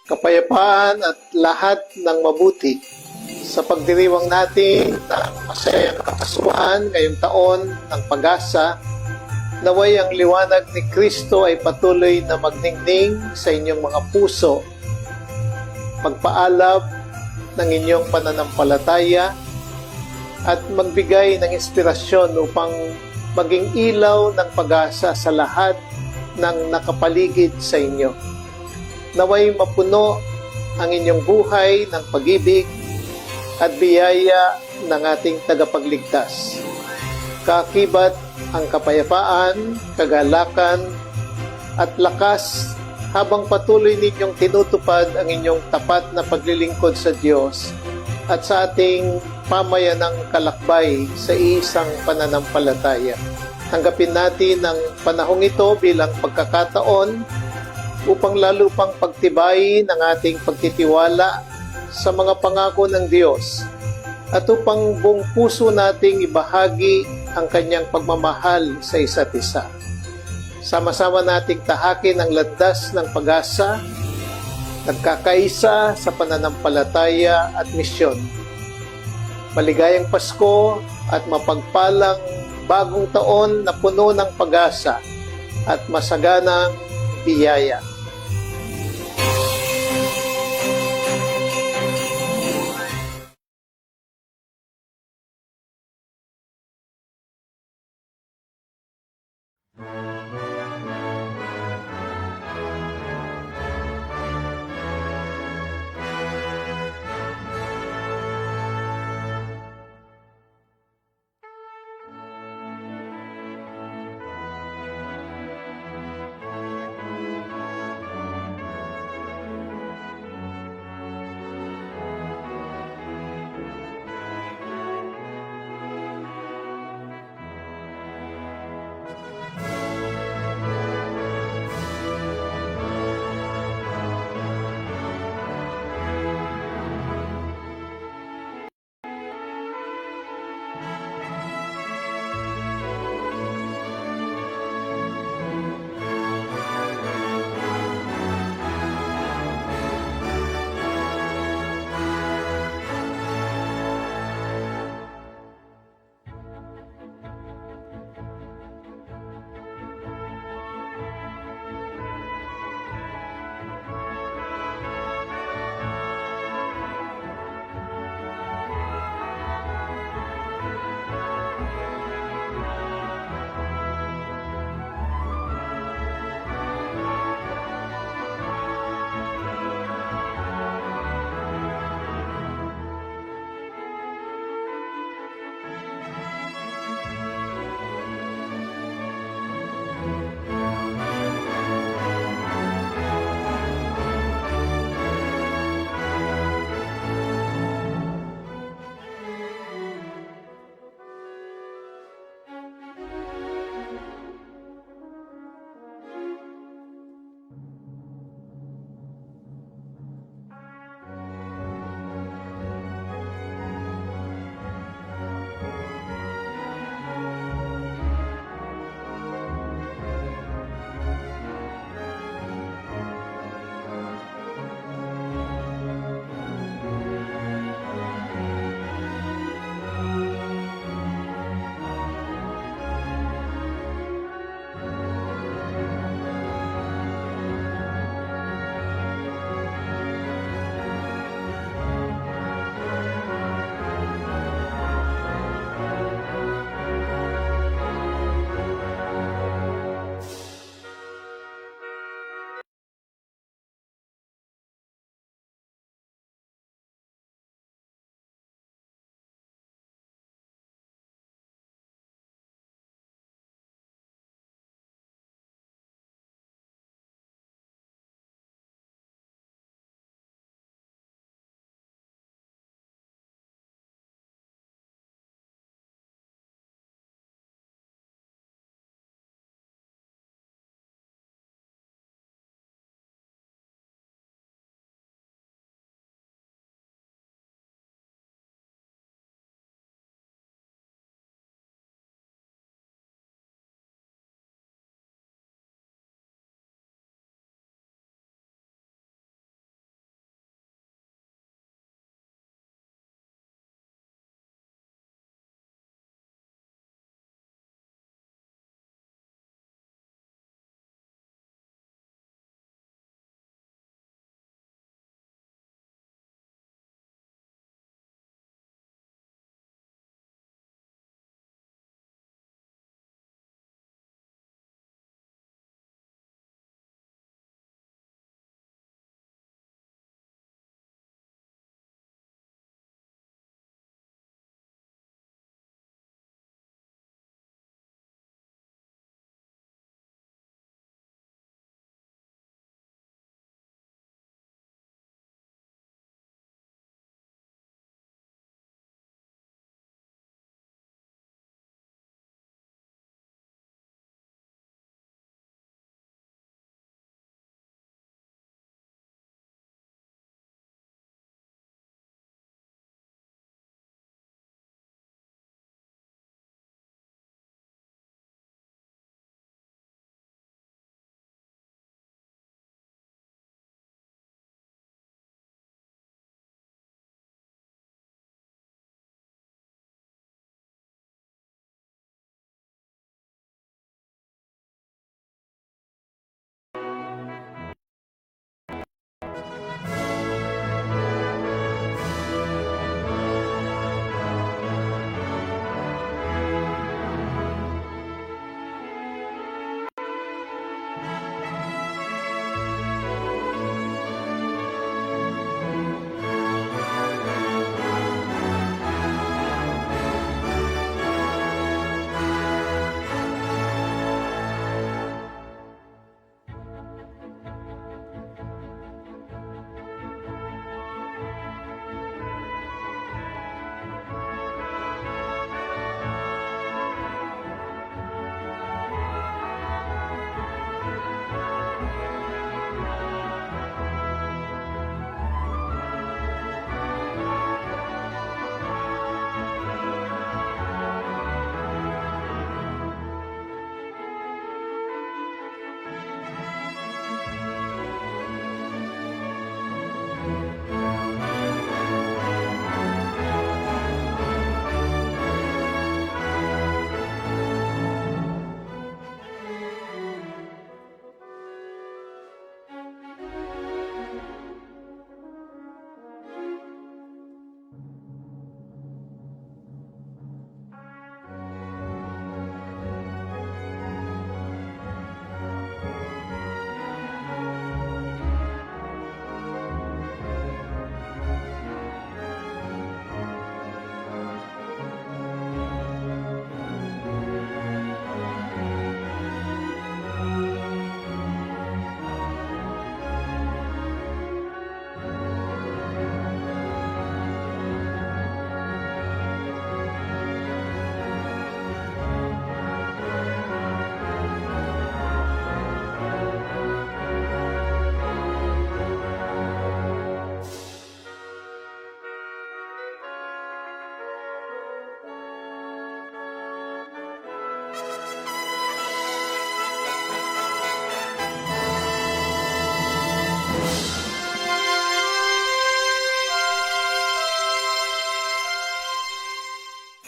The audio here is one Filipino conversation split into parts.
kapayapaan at lahat ng mabuti sa pagdiriwang natin ng masayang kakasuhan ngayong taon ng pag-asa. Naway ang liwanag ni Kristo ay patuloy na magningning sa inyong mga puso, magpaalab ng inyong pananampalataya at magbigay ng inspirasyon upang maging ilaw ng pag-asa sa lahat ng nakapaligid sa inyo. Naway mapuno ang inyong buhay ng pag-ibig at biyaya ng ating tagapagligtas. Kaakibat ang kapayapaan, kagalakan at lakas habang patuloy ninyong tinutupad ang inyong tapat na paglilingkod sa Diyos at sa ating pamayanang kalakbay sa isang pananampalataya. Tanggapin natin ang panahong ito bilang pagkakataon upang lalo pang pagtibayin ang ating pagtitiwala sa mga pangako ng Diyos at upang buong puso nating ibahagi ang kanyang pagmamahal sa isa't isa. Sama-sama nating tahakin ang landas ng pag-asa, nagkakaisa sa pananampalataya at misyon. Maligayang Pasko at mapagpalang bagong taon na puno ng pag-asa at masaganang biyaya.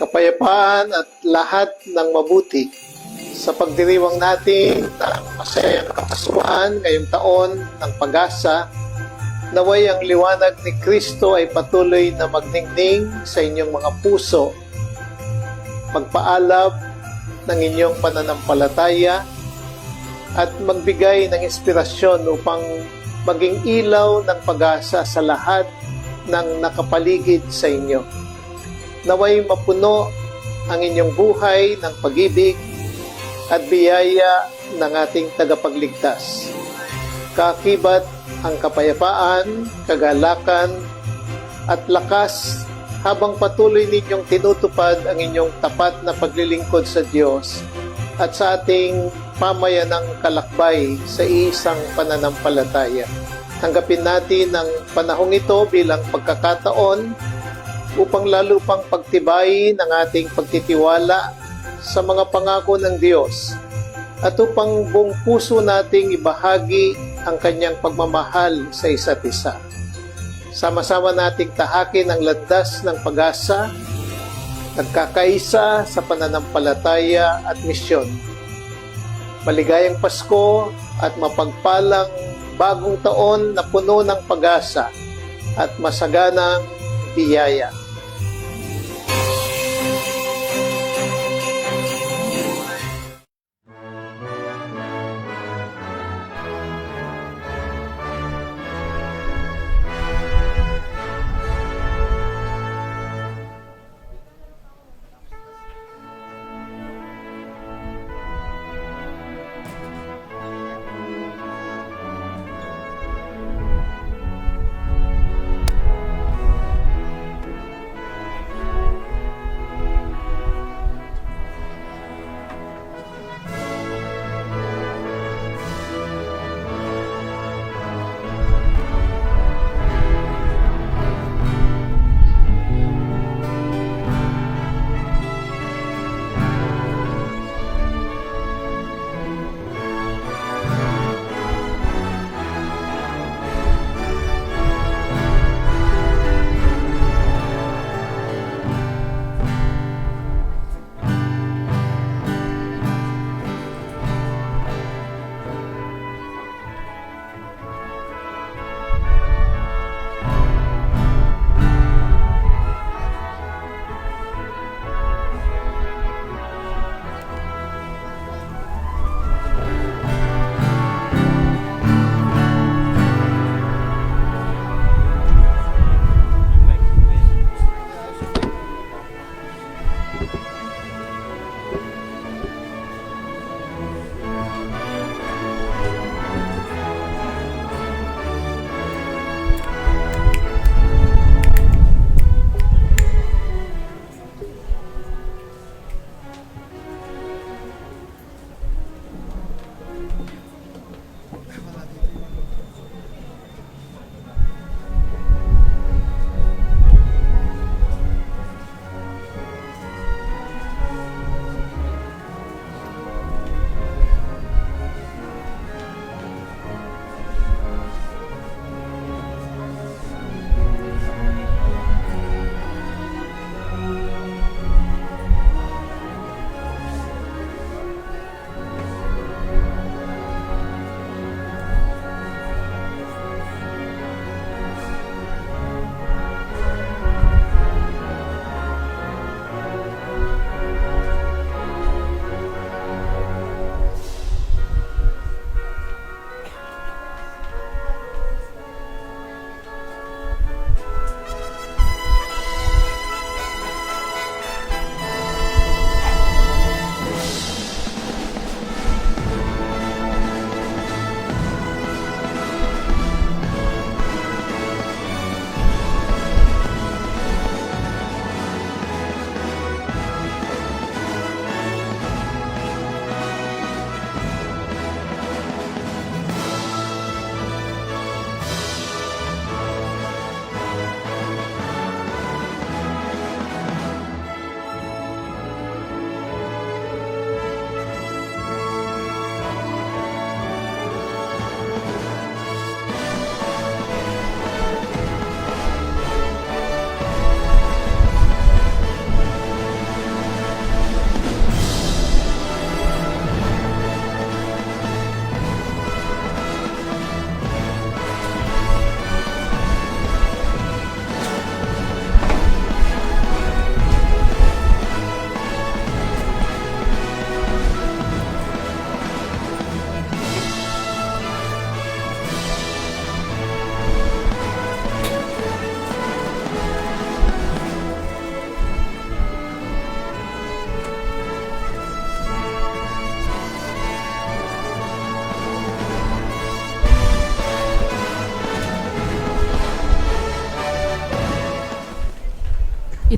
kapayapaan at lahat ng mabuti sa pagdiriwang natin ng masayang kapasuhan ngayong taon ng pag-asa. Naway ang liwanag ni Kristo ay patuloy na magningning sa inyong mga puso, magpaalab ng inyong pananampalataya at magbigay ng inspirasyon upang maging ilaw ng pag-asa sa lahat ng nakapaligid sa inyo. Naway mapuno ang inyong buhay ng pag-ibig at biyaya ng ating tagapagligtas. Kaakibat ang kapayapaan, kagalakan at lakas habang patuloy ninyong tinutupad ang inyong tapat na paglilingkod sa Diyos at sa ating pamayanang kalakbay sa isang pananampalataya. Tanggapin natin ang panahong ito bilang pagkakataon upang lalo pang pagtibayin ang ating pagtitiwala sa mga pangako ng Diyos at upang buong puso nating ibahagi ang kanyang pagmamahal sa isa't isa. Sama-sama nating tahakin ang landas ng pag-asa, nagkakaisa sa pananampalataya at misyon. Maligayang Pasko at mapagpalang bagong taon na puno ng pag-asa at masaganang biyaya.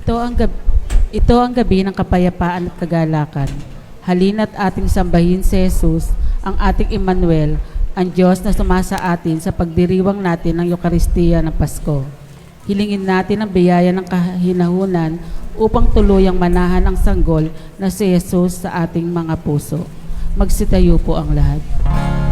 Ito ang gabi ng kapayapaan at kagalakan. Halina't ating sambahin si Jesus, ang ating Emmanuel, ang Diyos na sumasa atin sa pagdiriwang natin ng Eukaristiya ng Pasko. Hilingin natin ang biyaya ng kahinahunan upang tuluyang manahan ang sanggol na si Jesus sa ating mga puso. Magsitayo po ang lahat. Glory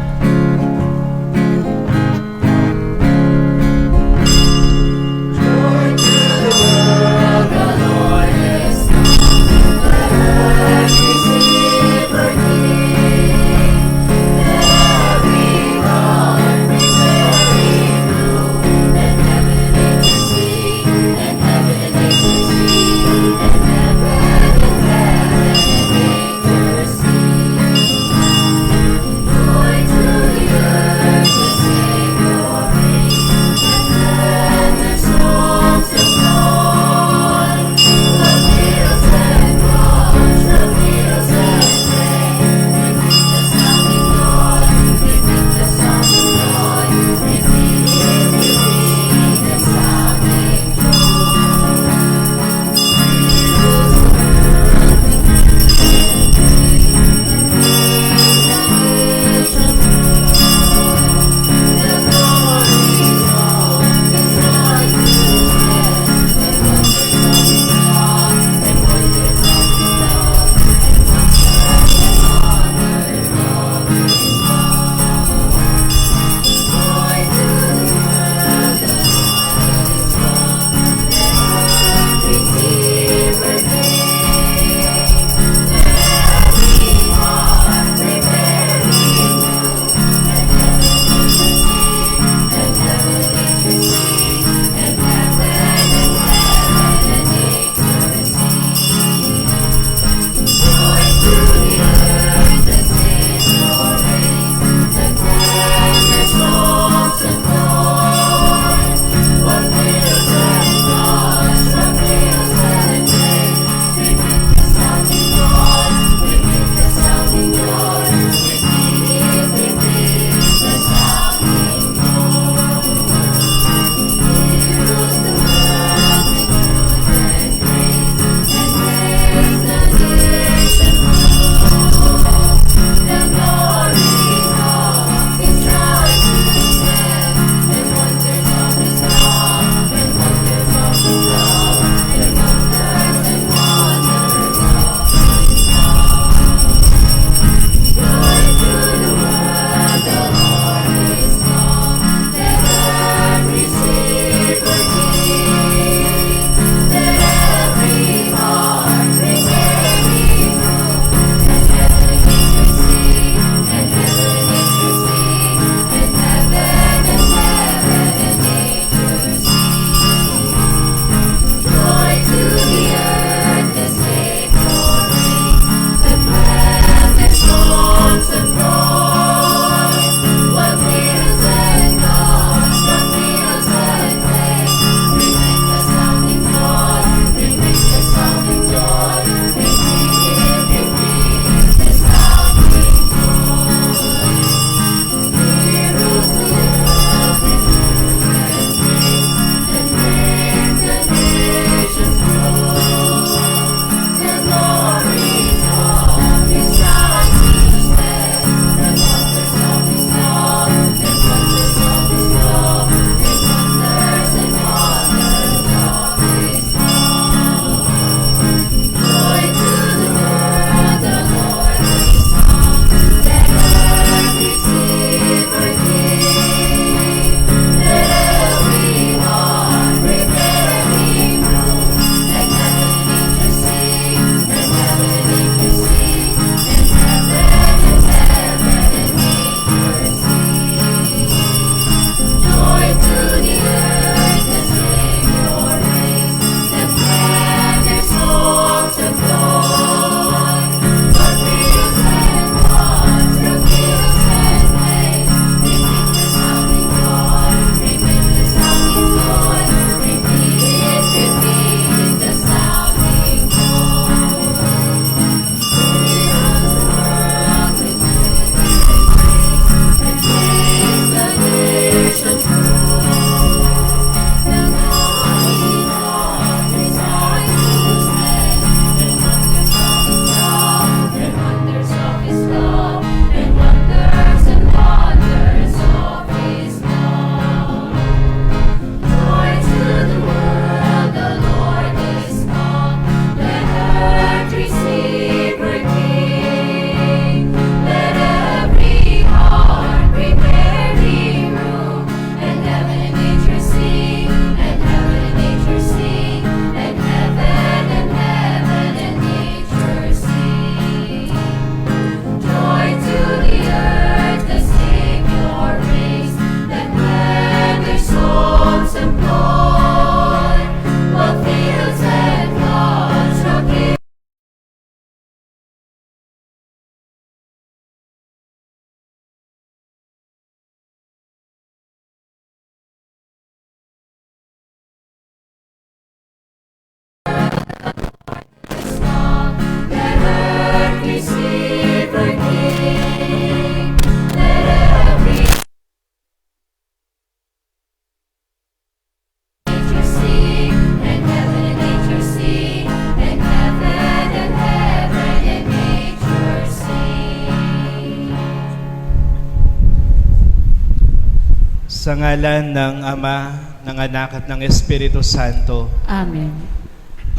Sa ngalan ng Ama, ng Anak at ng Espiritu Santo, Amen.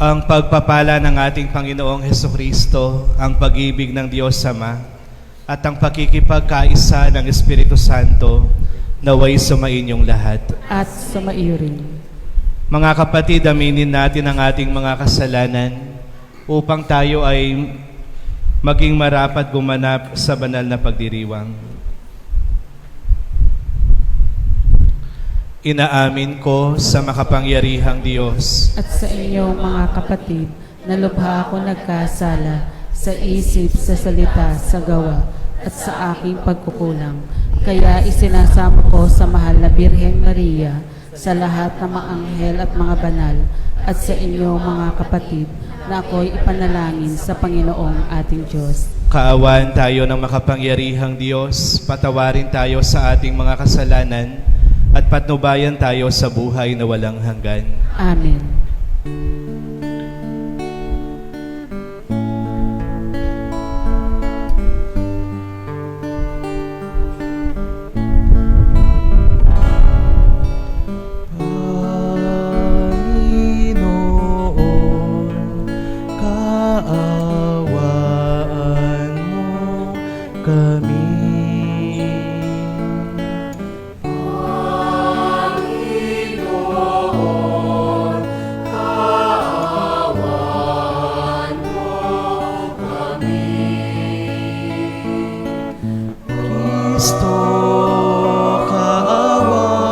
ang pagpapala ng ating Panginoong Hesukristo, ang pag-ibig ng Diyos Ama, at ang pakikipagkaisa ng Espiritu Santo, naway sumainyong lahat. At sumaiyo rin. Mga kapatid, aminin natin ang ating mga kasalanan upang tayo ay maging marapat gumanap sa banal na pagdiriwang. Inaamin ko sa makapangyarihang Diyos At sa inyong mga kapatid, na lubha ako nagkasala sa isip, sa salita, sa gawa, at sa aking pagkukulang. Kaya isinasamo ko sa mahal na Birhen Maria, sa lahat ng mga anghel at mga banal, at sa inyong mga kapatid, na ako'y ipanalangin sa Panginoong ating Diyos. Kaawaan tayo ng makapangyarihang Diyos, patawarin tayo sa ating mga kasalanan, at patnubayan tayo sa buhay na walang hanggan. Amen. Panginoon, kaawaan mo kami. Kristo, kaawaan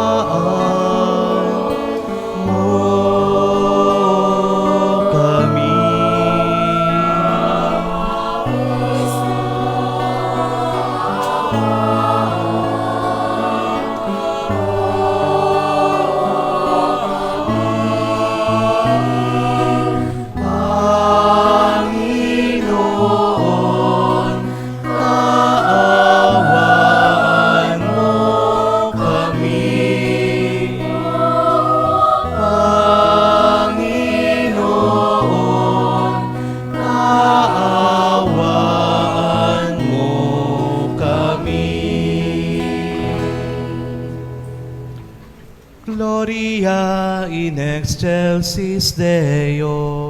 mo kami. Panginoon, kaawaan mo kami. Panginoon, kaawaan mo kami. Gloria in excelsis Deo.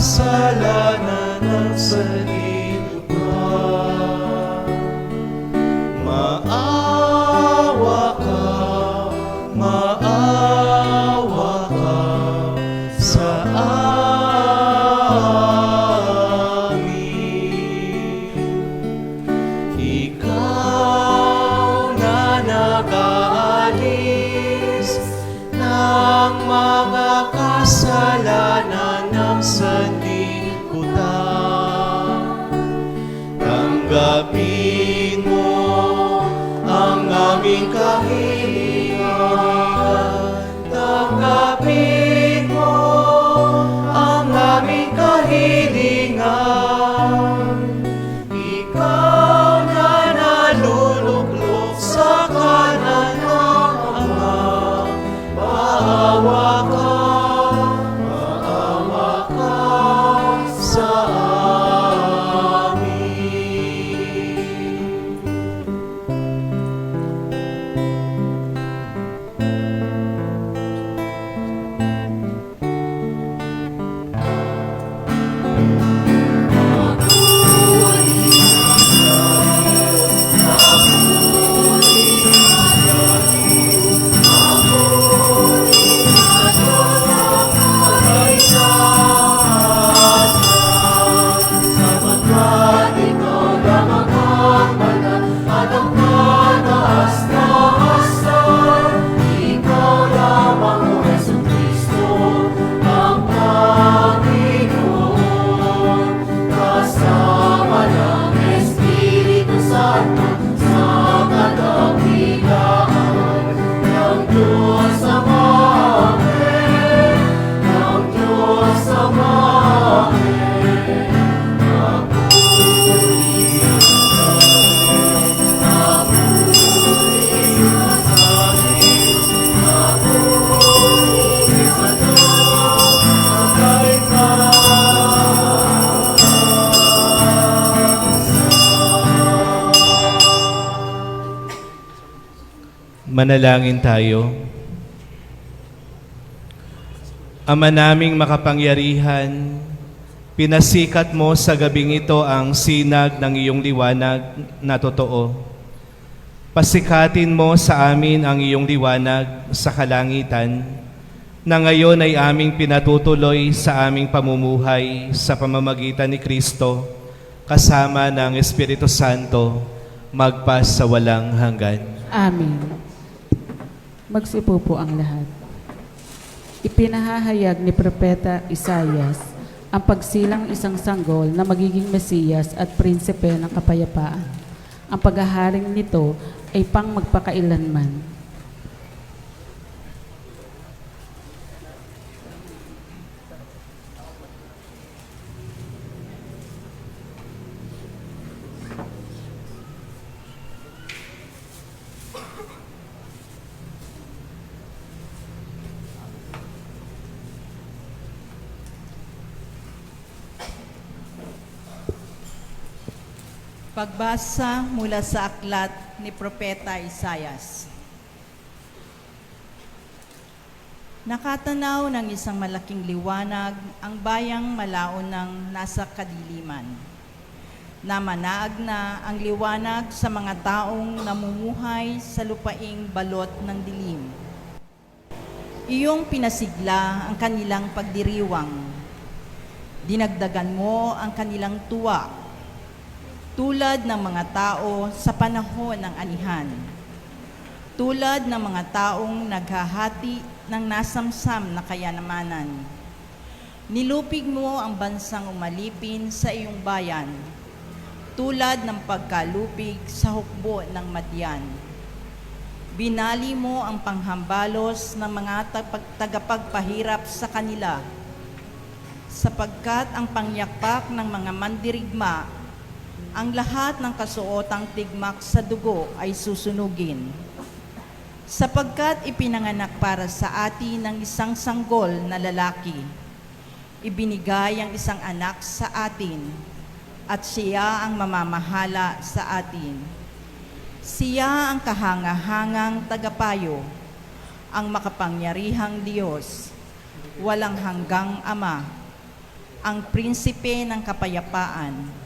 kasalanan ng sanlibutan. Manalangin tayo. Ama naming makapangyarihan, pinasikat mo sa gabing ito ang sinag ng iyong liwanag na totoo. Pasikatin mo sa amin ang iyong liwanag sa kalangitan, na ngayon ay aming pinatutuloy sa aming pamumuhay sa pamamagitan ni Kristo, kasama ng Espiritu Santo, magpas sa walang hanggan. Amen. Magsipo po ang lahat. Ipinahahayag ni Propeta Isaias ang pagsilang isang sanggol na magiging Mesiyas at prinsipe ng kapayapaan. Ang paghaharing nito ay pang magpakailanman. Pagbasa mula sa aklat ni Propeta Isaias. Nakatanaw ng isang malaking liwanag ang bayang malaon ng nasa kadiliman. Namanaag na ang liwanag sa mga taong namumuhay sa lupaing balot ng dilim. Iyong pinasigla ang kanilang pagdiriwang. Dinagdagan mo ang kanilang tuwa, tulad ng mga tao sa panahon ng anihan, tulad ng mga taong naghahati ng nasamsam na kayamanan. Nilupig mo ang bansang umalipin sa iyong bayan, tulad ng pagkalupig sa hukbo ng Madyan. Binali mo ang panghambalos ng mga tagapagpahirap sa kanila, sapagkat ang pangyakpak ng mga mandirigma, ang lahat ng kasuotang tigmak sa dugo ay susunugin. Sapagkat ipinanganak para sa atin ng isang sanggol na lalaki, ibinigay ang isang anak sa atin, at siya ang mamamahala sa atin. Siya ang kahangahangang tagapayo, ang makapangyarihang Diyos, walang hanggang Ama, ang prinsipe ng kapayapaan.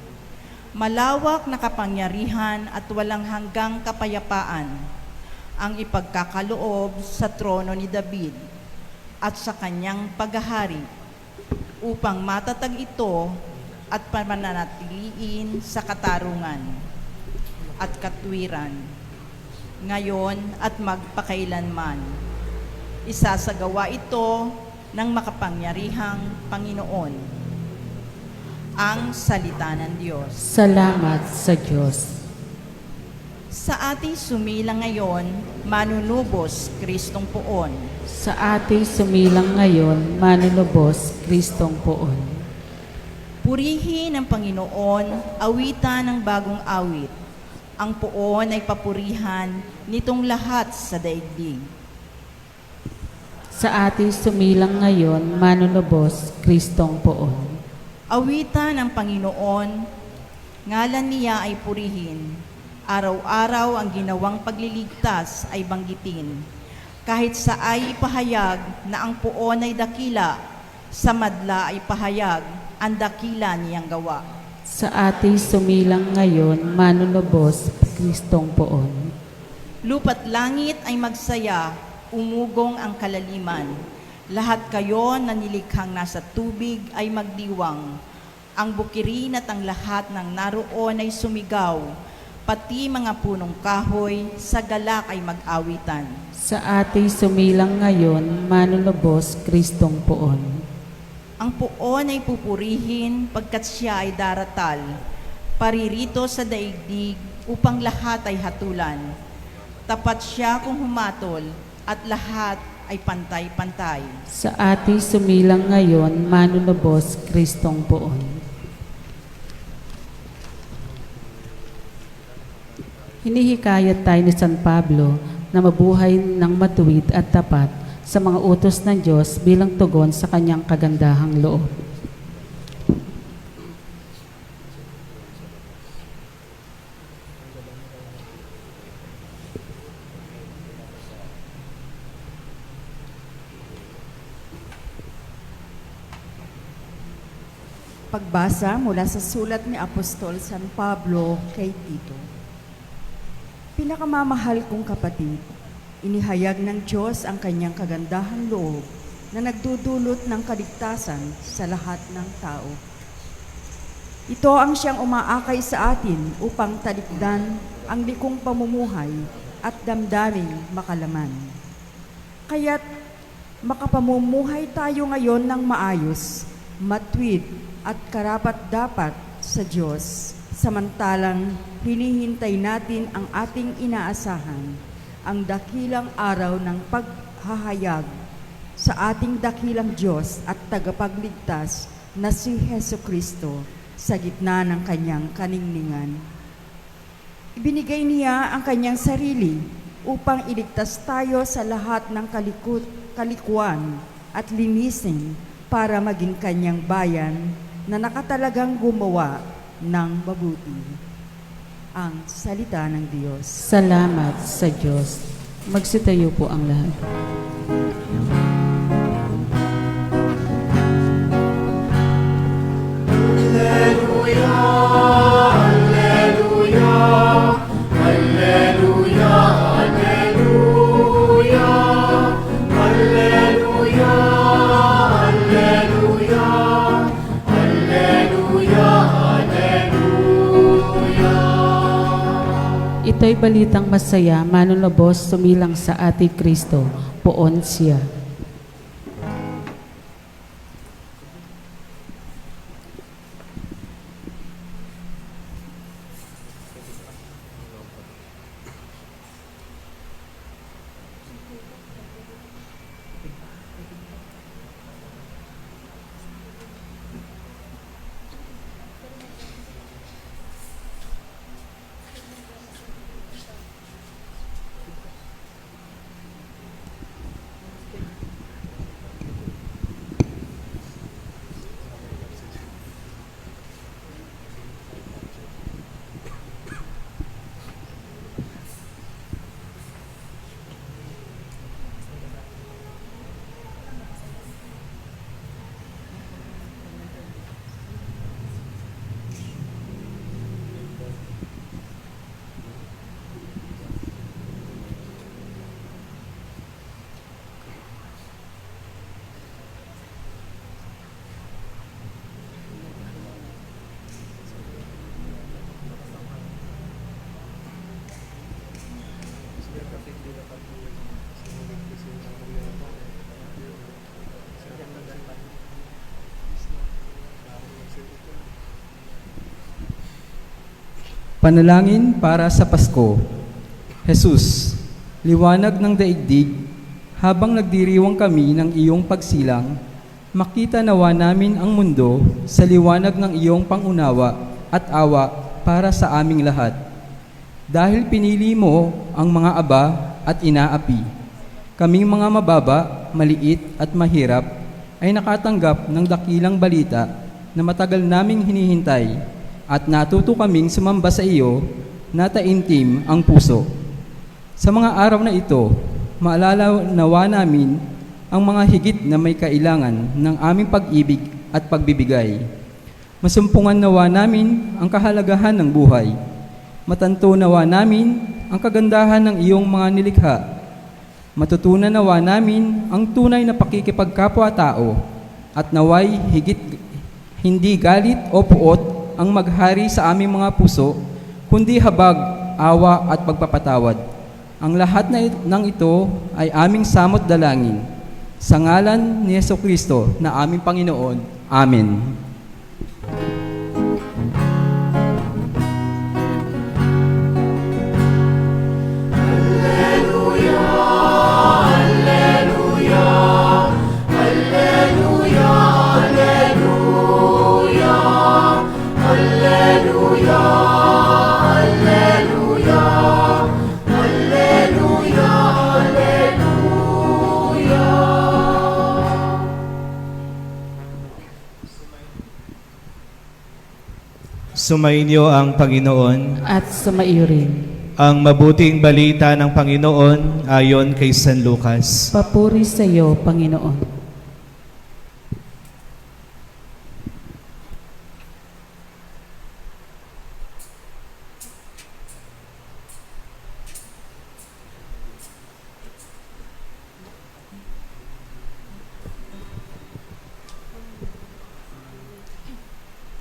Malawak na kapangyarihan at walang hanggang kapayapaan ang ipagkakaloob sa trono ni David at sa kanyang paghahari, upang matatag ito at pamananatiliin sa katarungan at katwiran, ngayon at magpakailanman. Isasagawa ito ng makapangyarihang Panginoon. Ang salita ng Diyos. Salamat sa Diyos. Sa ating sumilang ngayon, manunubos Kristong Poon. Sa ating sumilang ngayon, manunubos Kristong Poon. Purihin ang Panginoon, awitan ng bagong awit. Ang Poon ay papurihan nitong lahat sa daigdig. Sa ating sumilang ngayon, manunubos Kristong Poon. Awitan ng Panginoon, ngalan niya ay purihin. Araw-araw ang ginawang pagliligtas ay banggitin. Kahit sa ay ipahayag na ang Poon ay dakila, sa madla ay pahayag ang dakila niyang gawa. Sa ating sumilang ngayon, manunubos Kristong Poon. Lupa't langit ay magsaya, umugong ang kalaliman. Lahat kayo na nilikhang nasa tubig ay magdiwang. Ang bukirin at ang lahat ng naroon ay sumigaw. Pati mga punong kahoy sa galak ay mag-awitan. Sa ating sumilang ngayon, manunubos Kristong Poon. Ang Poon ay pupurihin pagkat siya ay daratal. Paririto sa daigdig upang lahat ay hatulan. Tapat siya kung humatol at lahat ay pantay-pantay. Sa ating sumilang ngayon, manunubos Kristong Poon. Hinihikayat tayo ni San Pablo na mabuhay ng matuwid at tapat sa mga utos ng Diyos bilang tugon sa kanyang kagandahang loob. Pagbasa mula sa sulat ni Apostol San Pablo kay Tito. Pinakamamahal kong kapatid, inihayag ng Diyos ang kanyang kagandahang loob na nagdudulot ng kaligtasan sa lahat ng tao. Ito ang siyang umaakay sa atin upang talikdan ang likong pamumuhay at damdaming makalaman. Kaya't makapamumuhay tayo ngayon ng maayos, matwid at karapat-dapat sa Diyos, samantalang hinihintay natin ang ating inaasahan, ang dakilang araw ng paghahayag sa ating dakilang Diyos at tagapagligtas na si Hesukristo sa gitna ng kanyang kaningningan. Ibinigay niya ang kanyang sarili upang iligtas tayo sa lahat ng kalikuan at linisin para maging kanyang bayan na nakatalagang gumawa ng mabuti. Ang salita ng Diyos. Salamat sa Diyos. Magsitayo po ang lahat. Ito'y balitang masaya, manunubos, sumilang sa ating Kristo, poon siya. Panalangin para sa Pasko. Jesus, liwanag ng daigdig, habang nagdiriwang kami ng iyong pagsilang, makita nawa namin ang mundo sa liwanag ng iyong pangunawa at awa para sa aming lahat. Dahil pinili mo ang mga aba at inaapi, kaming mga mababa, maliit at mahirap ay nakatanggap ng dakilang balita na matagal naming hinihintay at natuto kaming sumamba sa iyo na taimtim ang puso. Sa mga araw na ito, maalala nawa namin ang mga higit na may kailangan ng aming pag-ibig at pagbibigay. Masumpungan nawa namin ang kahalagahan ng buhay. Matanto nawa namin ang kagandahan ng iyong mga nilikha. Matutunan nawa namin ang tunay na pakikipagkapwa-tao at naway hindi galit o puot ang maghari sa aming mga puso, kundi habag, awa at pagpapatawad. Ang lahat ng ito ay aming samot dalangin. Sa ngalan ni Hesukristo na aming Panginoon. Amen. Sumainyo ang Panginoon. At sumaiyo rin. Ang mabuting balita ng Panginoon ayon kay San Lucas. Papuri sa iyo, Panginoon.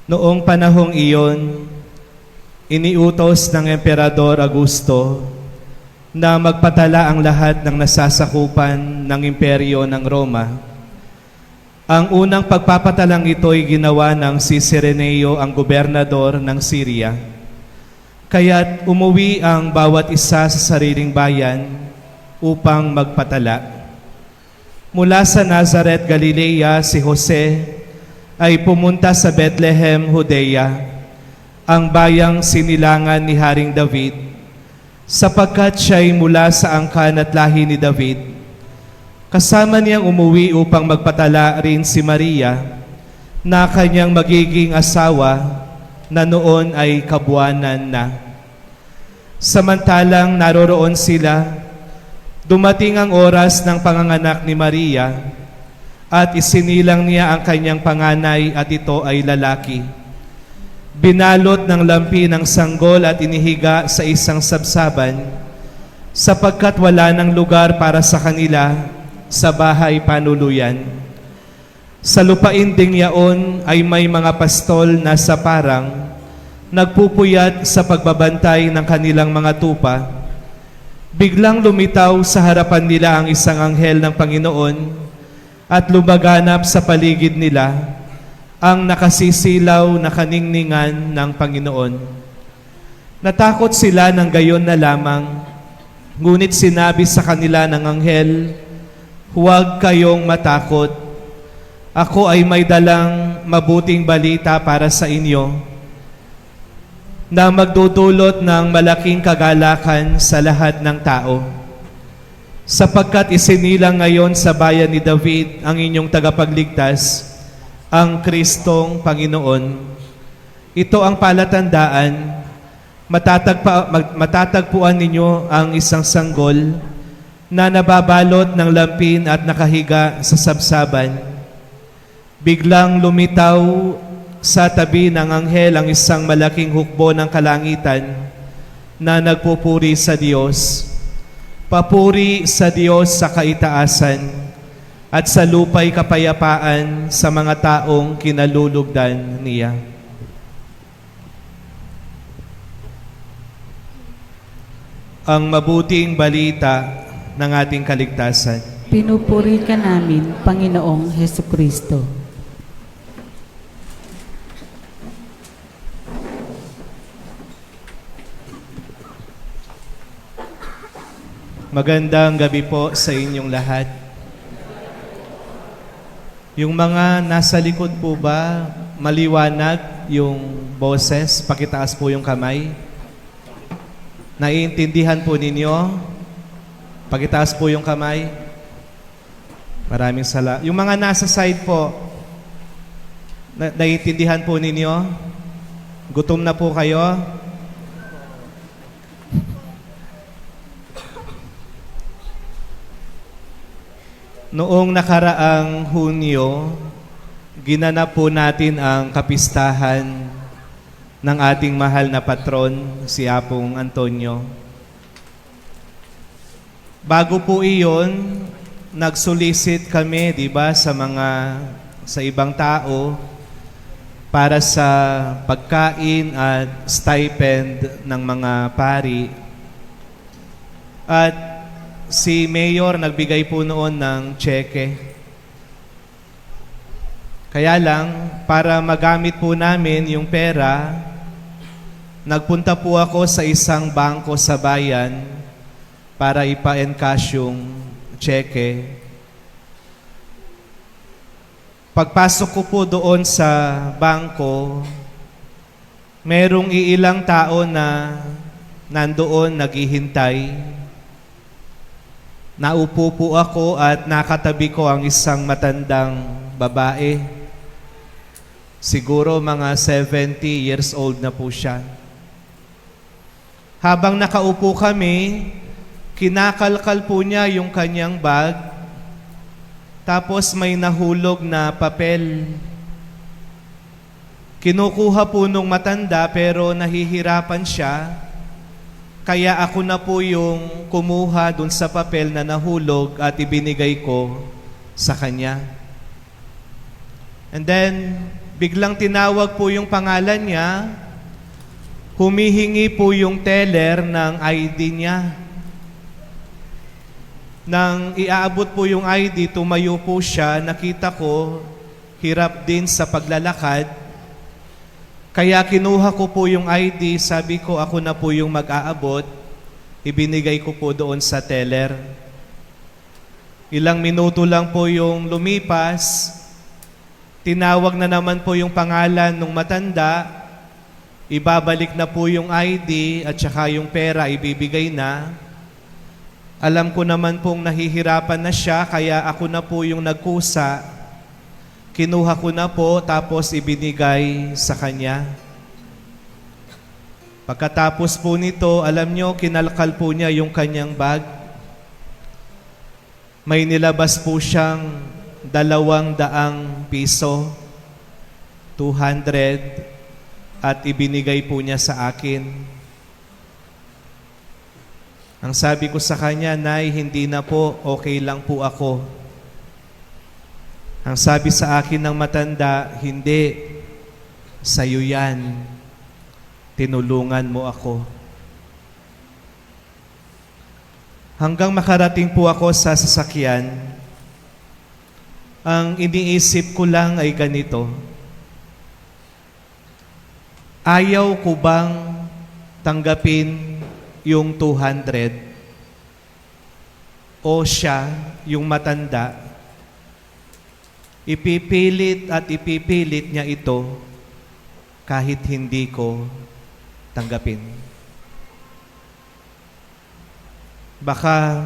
Noong panahong iyon, iniutos ng Emperador Augusto na magpatala ang lahat ng nasasakupan ng imperyo ng Roma. Ang unang pagpapatalang ito ay ginawa ng si Cireneo, ang gobernador ng Syria. Kaya't umuwi ang bawat isa sa sariling bayan upang magpatala. Mula sa Nazareth, Galilea, si Jose ay pumunta sa Bethlehem, Judea, ang bayang sinilangan ni Haring David, sapagkat siya'y mula sa angkan at lahi ni David. Kasama niyang umuwi upang magpatala rin si Maria, na kanyang magiging asawa, na noon ay kabuanan na. Samantalang naroroon sila, dumating ang oras ng panganganak ni Maria, at isinilang niya ang kanyang panganay at ito ay lalaki. Binalot ng lampi ng sanggol at inihiga sa isang sabsaban, sapagkat wala ng lugar para sa kanila sa bahay panuluyan. Sa lupain ding yaon ay may mga pastol na sa parang nagpupuyat sa pagbabantay ng kanilang mga tupa. Biglang lumitaw sa harapan nila ang isang anghel ng Panginoon at lumaganap sa paligid nila ang nakasisilaw na kaningningan ng Panginoon. Natakot sila ng gayon na lamang, ngunit sinabi sa kanila ng anghel, "Huwag kayong matakot. Ako ay may dalang mabuting balita para sa inyo na magdudulot ng malaking kagalakan sa lahat ng tao. Sapagkat isinilang ngayon sa bayan ni David ang inyong tagapagligtas, ang Kristong Panginoon. Ito ang palatandaan, matatagpuan ninyo ang isang sanggol na nababalot ng lampin at nakahiga sa sabsaban. Biglang lumitaw sa tabi ng anghel ang isang malaking hukbo ng kalangitan na nagpupuri sa Diyos. Papuri sa Diyos sa kaitaasan at sa lupa'y kapayapaan sa mga taong kinalulugdan niya." Ang mabuting balita ng ating kaligtasan. Pinupuri ka namin, Panginoong Hesukristo. Magandang gabi po sa inyong lahat. Yung mga nasa likod po ba, maliwanag yung boses? Pakitaas po yung kamay. Naiintindihan po ninyo? Pakitaas po yung kamay. Maraming salamat. Yung mga nasa side po, naiintindihan po ninyo? Gutom na po kayo? Noong nakaraang Hunyo, ginanap po natin ang kapistahan ng ating mahal na patron, si Apong Antonio. Bago po iyon, nagsolicit kami, di ba, sa ibang tao para sa pagkain at stipend ng mga pari. At si Mayor nagbigay po noon ng tseke. Kaya lang, para magamit po namin yung pera, nagpunta po ako sa isang bangko sa bayan para ipa-encash yung tseke. Pagpasok ko po doon sa bangko, merong iilang tao na nandoon naghihintay. Naupo po ako at nakatabi ko ang isang matandang babae. Siguro mga 70 years old na po siya. Habang nakaupo kami, kinakalkal po niya yung kanyang bag, tapos may nahulog na papel. Kinukuha po nung matanda pero nahihirapan siya. Kaya ako na po yung kumuha dun sa papel na nahulog at ibinigay ko sa kanya. And then, biglang tinawag po yung pangalan niya, humihingi po yung teller ng ID niya. Nang iaabot po yung ID, tumayo po siya, nakita ko, hirap din sa paglalakad. Kaya kinuha ko po yung ID, sabi ko ako na po yung mag-aabot, ibinigay ko po doon sa teller. Ilang minuto lang po yung lumipas, tinawag na naman po yung pangalan ng matanda, ibabalik na po yung ID at saka yung pera ibibigay na. Alam ko naman pong nahihirapan na siya, kaya ako na po yung nagkusa. Kinuha ko na po tapos ibinigay sa kanya. Pagkatapos po nito, alam nyo, kinalkal po niya yung kanyang bag. May nilabas po siyang 200 piso, 200, at ibinigay po niya sa akin. Ang sabi ko sa kanya, Nay, hindi na po, okay lang po ako. Ang sabi sa akin ng matanda, hindi, sa'yo yan, tinulungan mo ako. Hanggang makarating po ako sa sasakyan, ang iniisip ko lang ay ganito, ayaw ko bang tanggapin yung 200 o siya, yung matanda, ipipilit at ipipilit niya ito kahit hindi ko tanggapin. Baka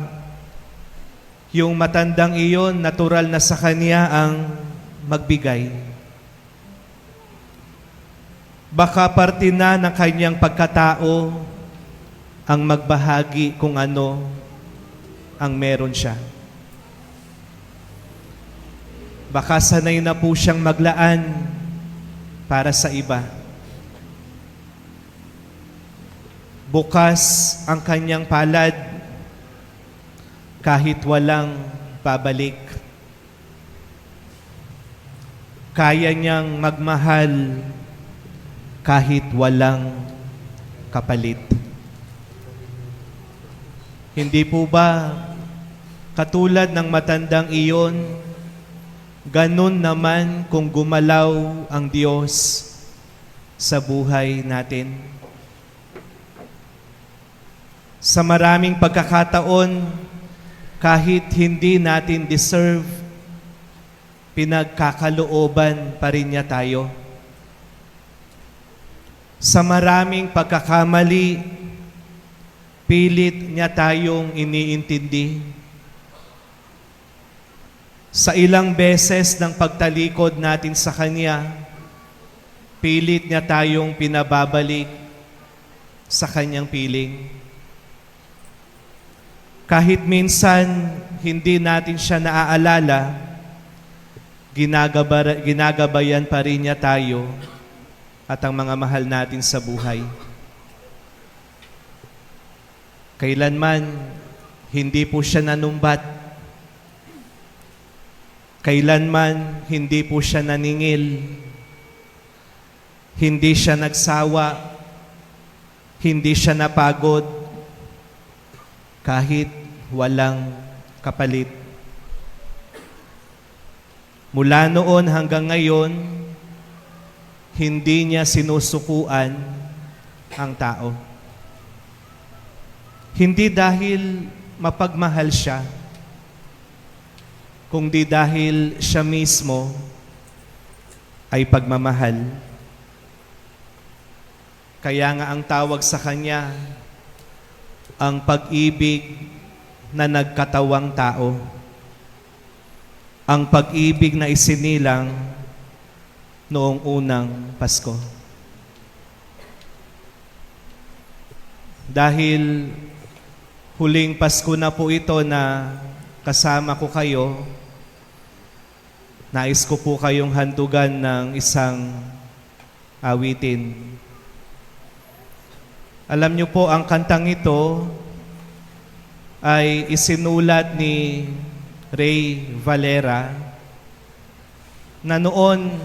yung matandang iyon, natural na sa kanya ang magbigay. Baka parte na ng kanyang pagkatao ang magbahagi kung ano ang meron siya. Baka sanay na po siyang maglaan para sa iba. Bukas ang kanyang palad kahit walang babalik. Kaya niyang magmahal kahit walang kapalit. Hindi po ba katulad ng matandang iyon, ganun naman kung gumalaw ang Diyos sa buhay natin? Sa maraming pagkakataon, kahit hindi natin deserve, pinagkakalooban pa rin niya tayo. Sa maraming pagkakamali, pilit niya tayong iniintindi. Sa ilang beses ng pagtalikod natin sa Kanya, pilit niya tayong pinababalik sa Kanyang piling. Kahit minsan hindi natin siya naaalala, ginagabayan pa rin niya tayo at ang mga mahal natin sa buhay. Kailanman hindi po siya nanumbat. Kailanman hindi po siya naningil. Hindi siya nagsawa. Hindi siya napagod. Kahit walang kapalit. Mula noon hanggang ngayon, hindi niya sinusukuan ang tao. Hindi dahil mapagmahal siya, kundi dahil siya mismo ay pagmamahal. Kaya nga ang tawag sa Kanya, ang pag-ibig na nagkatawang tao. Ang pag-ibig na isinilang noong unang Pasko. Dahil huling Pasko na po ito na kasama ko kayo, nais ko po kayong handugan ng isang awitin. Alam niyo po, ang kantang ito ay isinulat ni Ray Valera na noon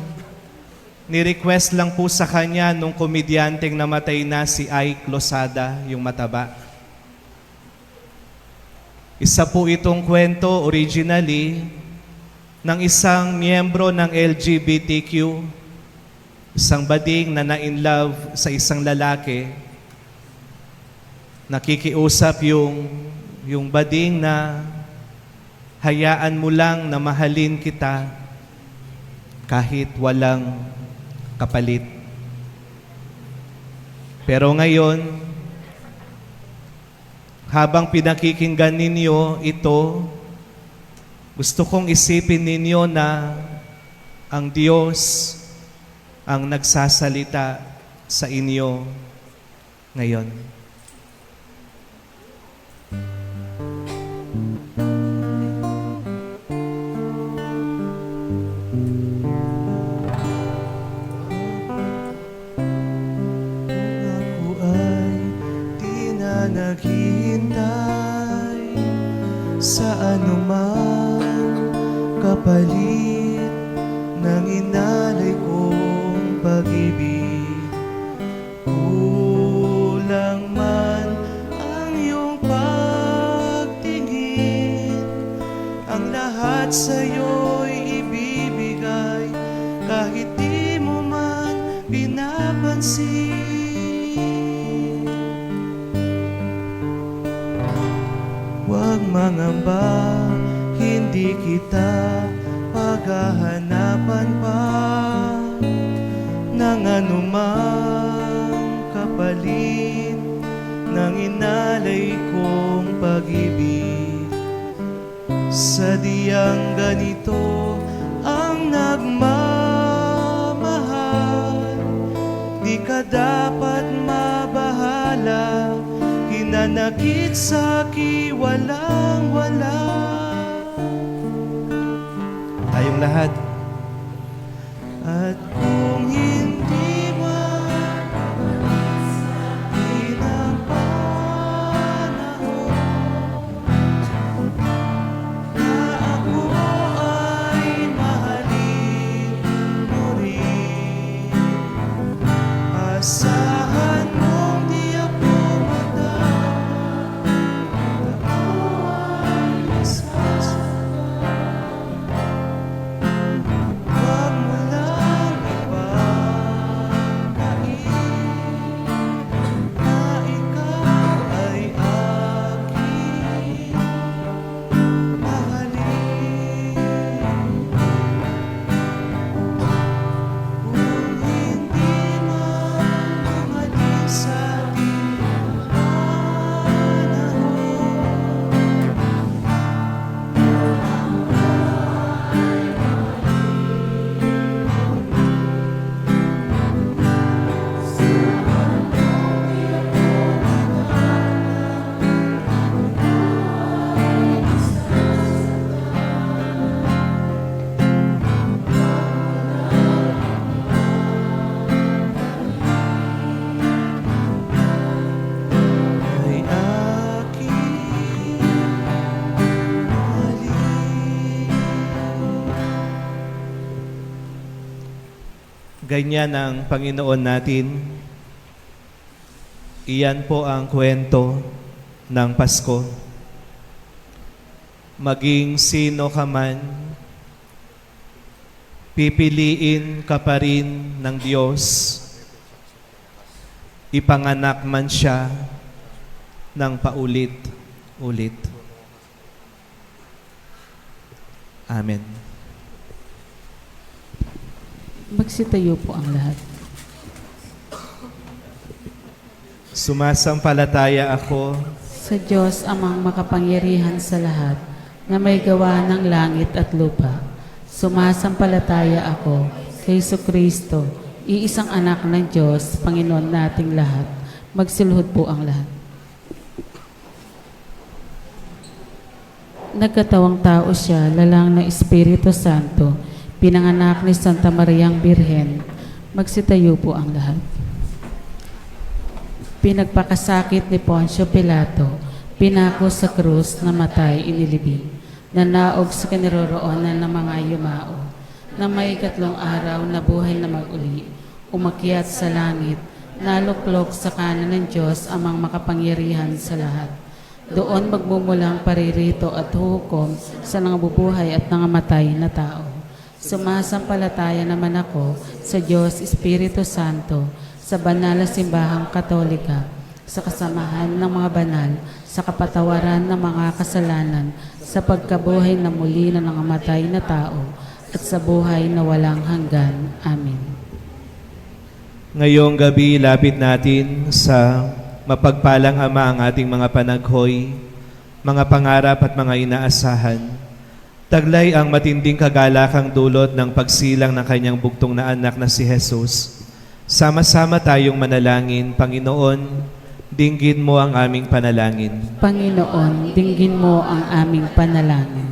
Ni-request lang po sa kanya nung komedyanteng namatay na si Ike Losada, yung mataba. Isa po itong kwento originally ng isang miyembro ng LGBTQ, isang bading na na-in-love sa isang lalaki. Nakikiusap yung bading na hayaan mo lang na mahalin kita kahit walang kapalit. Pero ngayon, habang pinakikinggan ninyo ito, gusto kong isipin ninyo na ang Diyos ang nagsasalita sa inyo ngayon. Ako ay di na naghihintay sa anumang kapalit ng inalay kong pag-ibig. Kulang man ang iyong pagtingin, ang lahat sa'yo'y ibibigay kahit di mo man pinapansin. Huwag mangamba, hindi kita paghahanapan pa ng anumang kapalit ng inalay kong pag-ibig. Sa diyang ganito ang nagmamahal, di ka dapat mabahala, hinanakit sa'ki walang-wala. Tayong lahat. At kung hindi man ng panahon na ako ay mahalin mo rin, asahan mong di ako magdamag, ako ay isasama. Huwag mo lang ipagkain na ikaw ay aking mahalin. Kung hindi man dumating sa ating panahon, ay aking mahalin. Ganyan ang Panginoon natin. Iyan po ang kwento ng Pasko. Maging sino ka man, pipiliin ka pa rin ng Diyos. Ipanganak man siya ng paulit-ulit. Amen. Magsitayo po ang lahat. Sumasampalataya ako Sa Diyos amang makapangyarihan sa lahat, na may gawa ng langit at lupa. Sumasampalataya ako kay Jesucristo, iisang anak ng Diyos, Panginoon nating lahat. Magsilhod po ang lahat. Nagkatawang tao siya, lalang ng Espiritu Santo, pinanganak ni Santa Mariang Birhen. Magsitayo po ang lahat. Pinagpakasakit ni Poncio Pilato, pinako sa krus, namatay, inilibing, nanaog sa kinaroroonan ng mga yumao, na may ikatlong araw na buhay na mag-uli, umakyat sa langit, naluklok sa kanan ng Diyos amang makapangyarihan sa lahat. Doon magmumulang paririto at hukom sa nangabubuhay at nangamatay na tao. Sumasampalataya naman ako sa Diyos Espiritu Santo, sa banal na simbahang Katolika, sa kasamahan ng mga banal, sa kapatawaran ng mga kasalanan, sa pagkabuhay na muli na nangamatay na tao, at sa buhay na walang hanggan. Amen. Ngayong gabi, lapit natin sa mapagpalang Ama ang ating mga panaghoy, mga pangarap at mga inaasahan. Taglay ang matinding kagalakang dulot ng pagsilang ng kanyang bugtong na anak na si Jesus. Sama-sama tayong manalangin. Panginoon, dinggin mo ang aming panalangin. Panginoon, dinggin mo ang aming panalangin.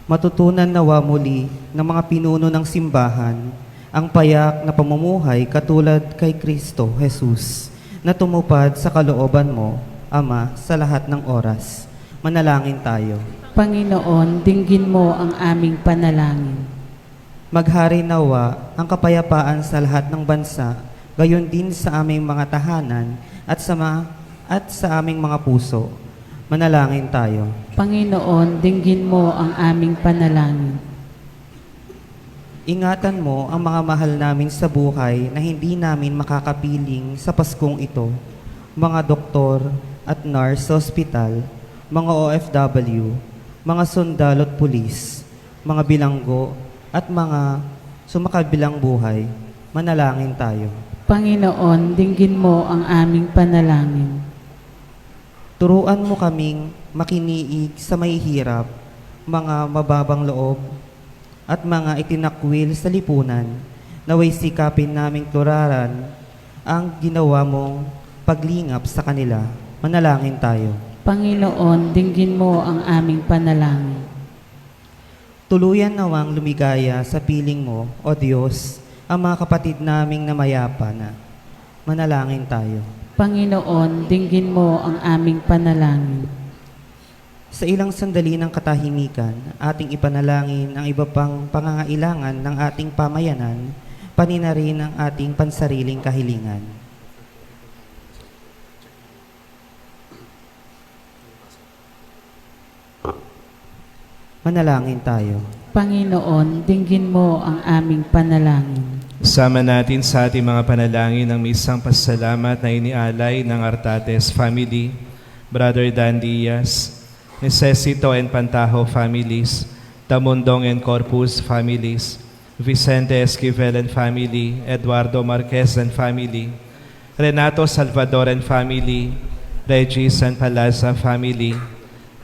Matutunan nawa muli ng mga pinuno ng simbahan ang payak na pamumuhay katulad kay Kristo Jesus na tumupad sa kalooban mo, Ama, sa lahat ng oras. Manalangin tayo. Panginoon, dinggin mo ang aming panalangin. Maghari nawa ang kapayapaan sa lahat ng bansa, gayon din sa aming mga tahanan at sa aming mga puso. Manalangin tayo. Panginoon, dinggin mo ang aming panalangin. Ingatan mo ang mga mahal namin sa buhay na hindi namin makakapiling sa Paskong ito. Mga doktor at nurse sa ospital, mga OFW, mga sundalo at pulis, mga bilanggo at mga sumakabilang buhay. Manalangin tayo. Panginoon, dinggin mo ang aming panalangin. Turuan mo kaming makiniig sa mahihirap, mga mababang loob, at mga itinakwil sa lipunan, naway sikapin naming turaran ang ginawa mong paglingap sa kanila. Manalangin tayo. Panginoon, dinggin mo ang aming panalangin. Tuluyan nawang lumigaya sa piling mo, O Diyos, ang mga kapatid naming namayapa na. Manalangin tayo. Panginoon, dinggin mo ang aming panalangin. Sa ilang sandali ng katahimikan, ating ipanalangin ang iba pang pangangailangan ng ating pamayanan, panina rin ang ating pansariling kahilingan. Manalangin tayo. Panginoon, dinggin mo ang aming panalangin. Sama natin sa ating mga panalangin ang misang pasalamat na inialay ng Artates family, Brother Dan Diaz, Necesito and Pantajo families, Tamundong and Corpus families, Vicente Esquivel and family, Eduardo Marquez and family, Renato Salvador and family, Regis and Palaza family,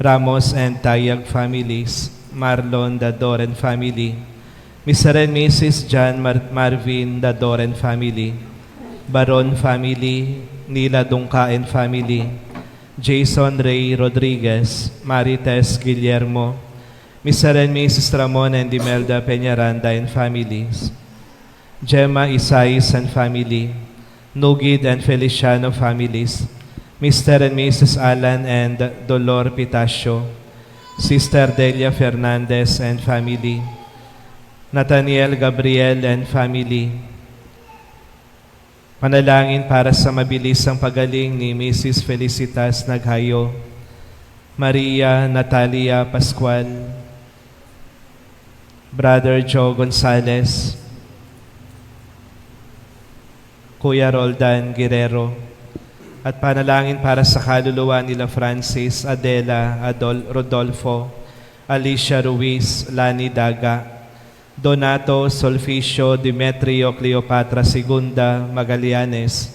Ramos and Tayag families, Marlon Dador and family, Mr. and Mrs. John Marvin Dador and family, Baron family, Nila Dungka and family, Jason Ray Rodriguez, Marites Guillermo, Mr. and Mrs. Ramon and Imelda Peñaranda and families, Gemma Isais and family, Nugid and Feliciano families, Mr. and Mrs. Alan and Dolor Pitacio, Sister Delia Fernandez and family, Nathaniel Gabriel and family. Panalangin para sa mabilisang pagaling ni Mrs. Felicitas Naghayo, Maria Natalia Pascual, Brother Joe Gonzalez, Kuya Roldan Guerrero, at panalangin para sa kaluluwa nila Francis, Adela, Rodolfo, Alicia Ruiz, Lani Daga, Donato Solficio, Demetrio Cleopatra Segunda Magallanes,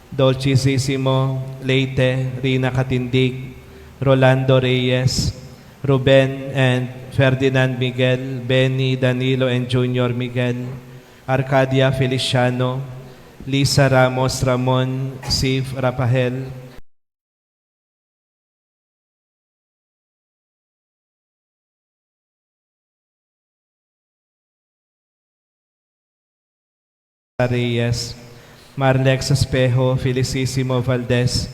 Dolcissimo Leite, Rina Katindig, Rolando Reyes, Ruben and Ferdinand Miguel, Benny, Danilo and Junior Miguel, Arcadia Feliciano, Lisa Ramos Ramon, Sif Rapahel, Reyes, Marlex Espejo, Felicissimo Valdez,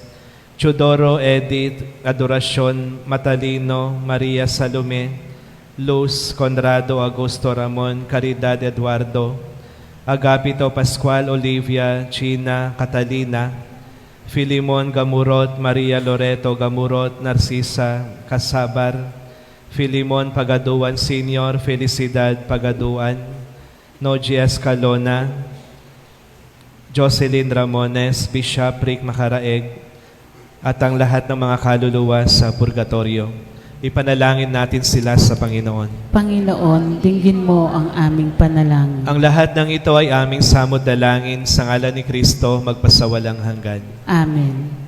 Chudoro Edith, Adoracion Matalino, Maria Salome, Luz Conrado Augusto Ramon, Caridad Eduardo, Agapito Pascual Olivia, China Catalina, Filimon Gamurot, Maria Loreto Gamurot, Narcisa Casabar, Filimon Pagaduan Senior, Felicidad Pagaduan, Noji Escalona, Jocelyn Ramones, Bishop Rick Macaraeg, at ang lahat ng mga kaluluwa sa purgatorio. Ipanalangin natin sila sa Panginoon. Panginoon, dinggin mo ang aming panalangin. Ang lahat ng ito ay aming samod dalangin sa ngalan ni Kristo magpasawalang hanggan. Amen.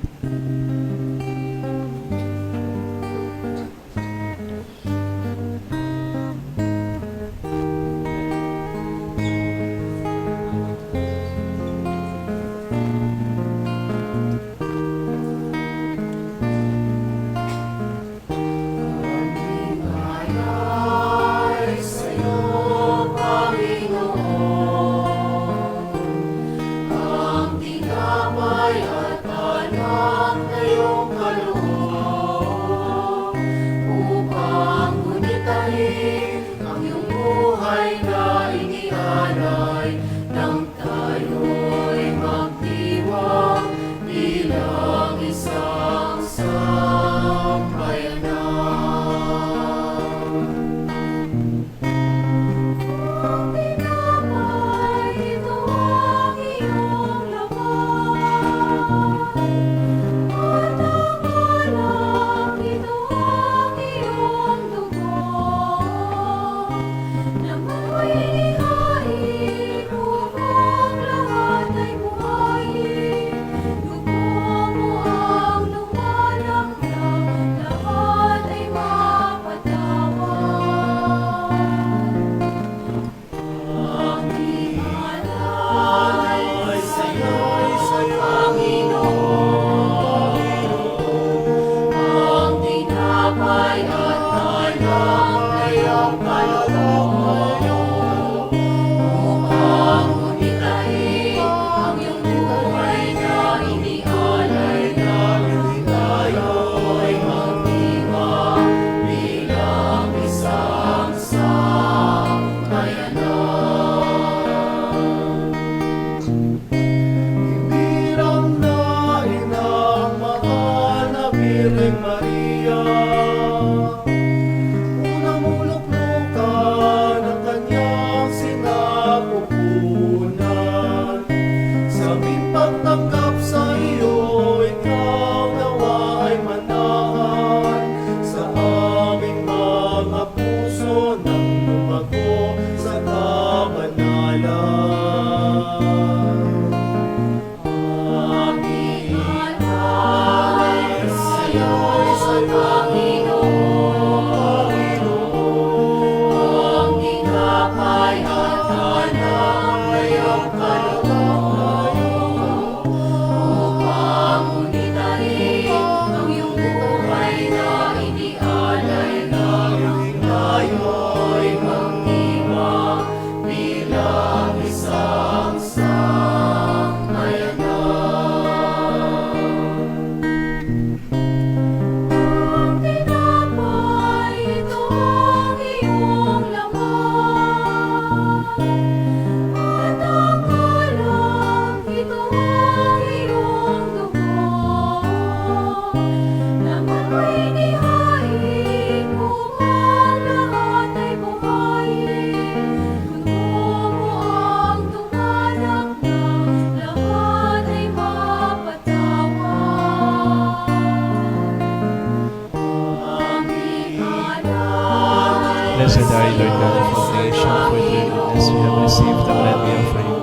Blessed are you, Lord God of all nations, for through your goodness we have received the bread we offer you.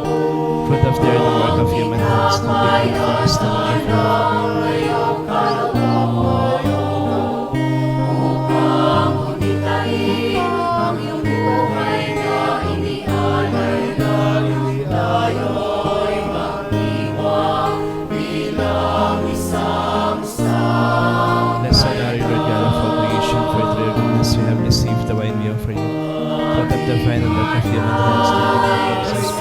Fruit of the earth, the work of human hands, nothing but Christ the wonderful. Blessed are you, Lord God of all creation, for through your goodness we have received the wine we offer you. Fruit of the vine and work of human hands, nothing but Jesus.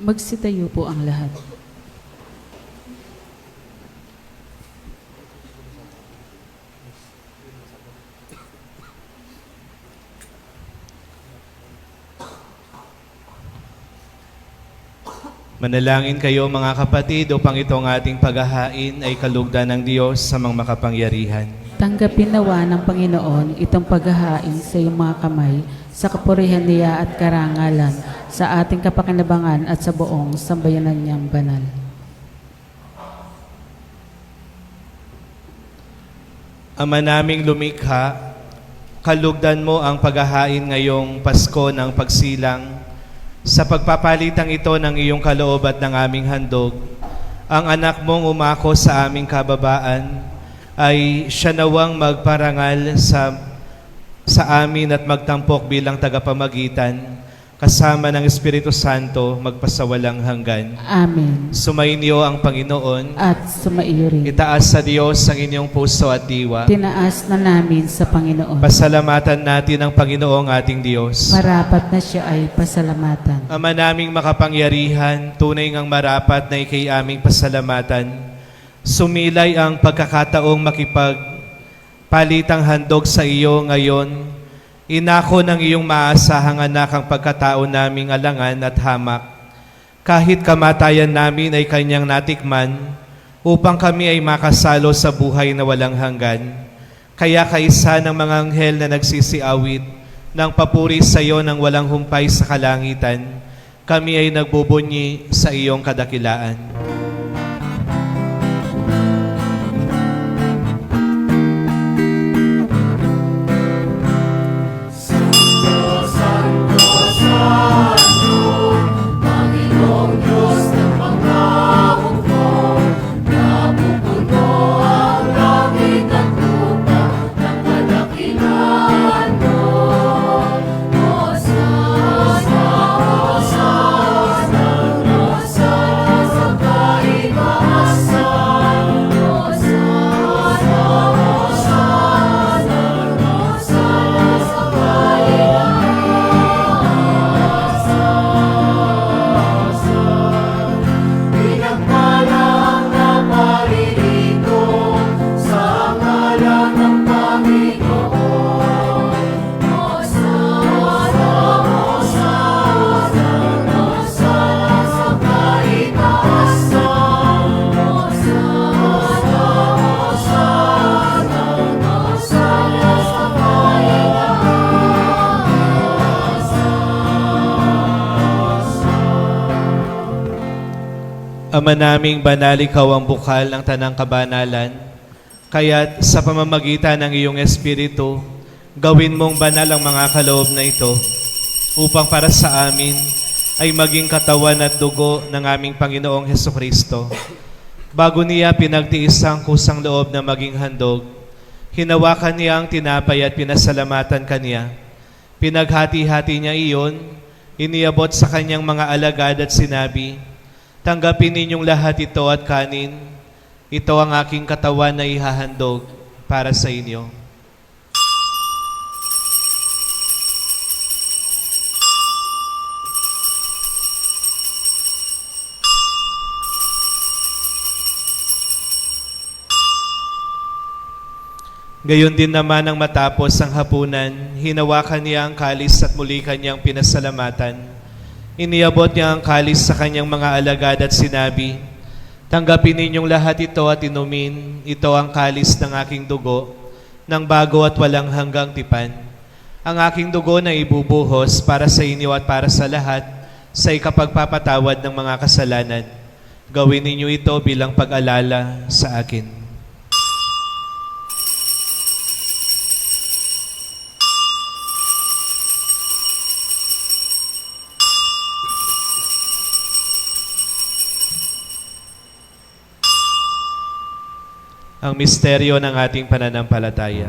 Magsitayo po ang lahat. Manalangin kayo mga kapatid upang itong ating paghahain ay kalugdan ng Diyos sa mga makapangyarihan. Tanggapin nawa ng Panginoon itong paghahain sa iyong mga kamay sa kapurihan niya at karangalan sa ating kapakinabangan at sa buong sambayanan niyang banal. Ama naming lumikha, kalugdan mo ang paghahain ngayong Pasko ng pagsilang sa pagpapalitang ito ng iyong kaloob at ng aming handog. Ang anak mong umako sa aming kababaan ay siya nawang magparangal sa amin at magtampok bilang tagapamagitan kasama ng Espiritu Santo magpasawalang hanggan. Amen. Sumainyo ang Panginoon. At sumaiyo rin. Itaas sa Diyos ang inyong puso at diwa. Tinaas na namin sa Panginoon. Pasalamatan natin ang Panginoong ating Diyos. Marapat na siya ay pasalamatan. Ama naming makapangyarihan, tunay ngang marapat na ikay aming pasalamatan. Sumilay ang pagkakataong makipagpalitang handog sa iyo ngayon. Inako ng iyong maasahang anak ang pagkatao naming alangan at hamak. Kahit kamatayan namin ay kanyang natikman, upang kami ay makasalo sa buhay na walang hanggan. Kaya kaisa ng mga anghel na nagsisiawit ng papuri sa iyo ng walang humpay sa kalangitan, kami ay nagbubunyi sa iyong kadakilaan. Ama naming banal, ikaw ang bukal ng tanang kabanalan, kaya't sa pamamagitan ng iyong Espiritu, gawin mong banal ang mga kaloob na ito, upang para sa amin ay maging katawan at dugo ng aming Panginoong Hesukristo. Bago niya pinagtiis ang kusang loob na maging handog, hinawakan niya ang tinapay at pinasalamatan kaniya. Pinaghati-hati niya iyon, iniabot sa kanyang mga alagad at sinabi, "Tanggapin ninyong lahat ito at kanin. Ito ang aking katawan na ihahandog para sa inyo." Gayon din naman ang matapos ang hapunan, hinawakan niya ang kalis at muli kanyang pinasalamatan. Iniabot niya ang kalis sa kanyang mga alagad at sinabi, "Tanggapin ninyong lahat ito at inumin. Ito ang kalis ng aking dugo, ng bago at walang hanggang tipan. Ang aking dugo na ibubuhos para sa inyo at para sa lahat sa ikapagpapatawad ng mga kasalanan. Gawin ninyo ito bilang pag-alala sa akin." Ang misteryo ng ating pananampalataya.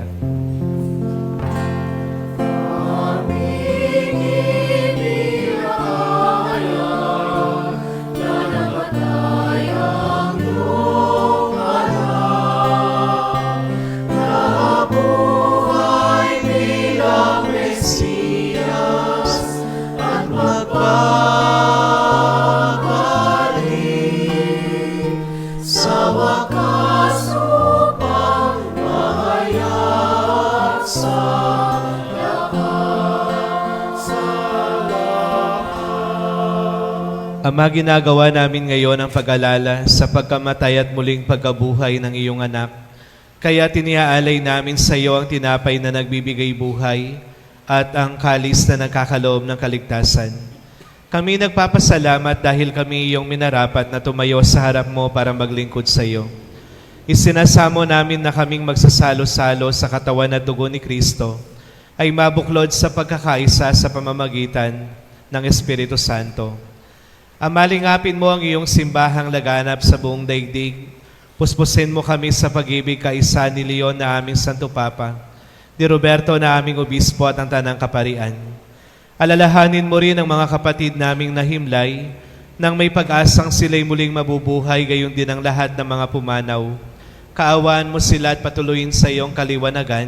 Magpapagawa Ama, ginagawa namin ngayon ang pag-alala sa pagkamatay at muling pagkabuhay ng iyong anak. Kaya tiniaalay namin sa iyo ang tinapay na nagbibigay buhay at ang kalis na nagkakaloob ng kaligtasan. Kami nagpapasalamat dahil kami iyong minarapat na tumayo sa harap mo para maglingkod sa iyo. Isinasamo namin na kaming magsasalo-salo sa katawan at dugo ni Kristo ay mabuklod sa pagkakaisa sa pamamagitan ng Espiritu Santo. Amalingapin mo ang iyong simbahang laganap sa buong daigdig. Puspusin mo kami sa pag-ibig kaisa ni Leon na aming Santo Papa, ni Roberto na aming Obispo at ang Tanang Kaparian. Alalahanin mo rin ang mga kapatid naming nahimlay nang may pag-asang sila'y muling mabubuhay, gayon din ang lahat ng mga pumanaw. Kaawaan mo sila at patuloyin sa iyong kaliwanagan.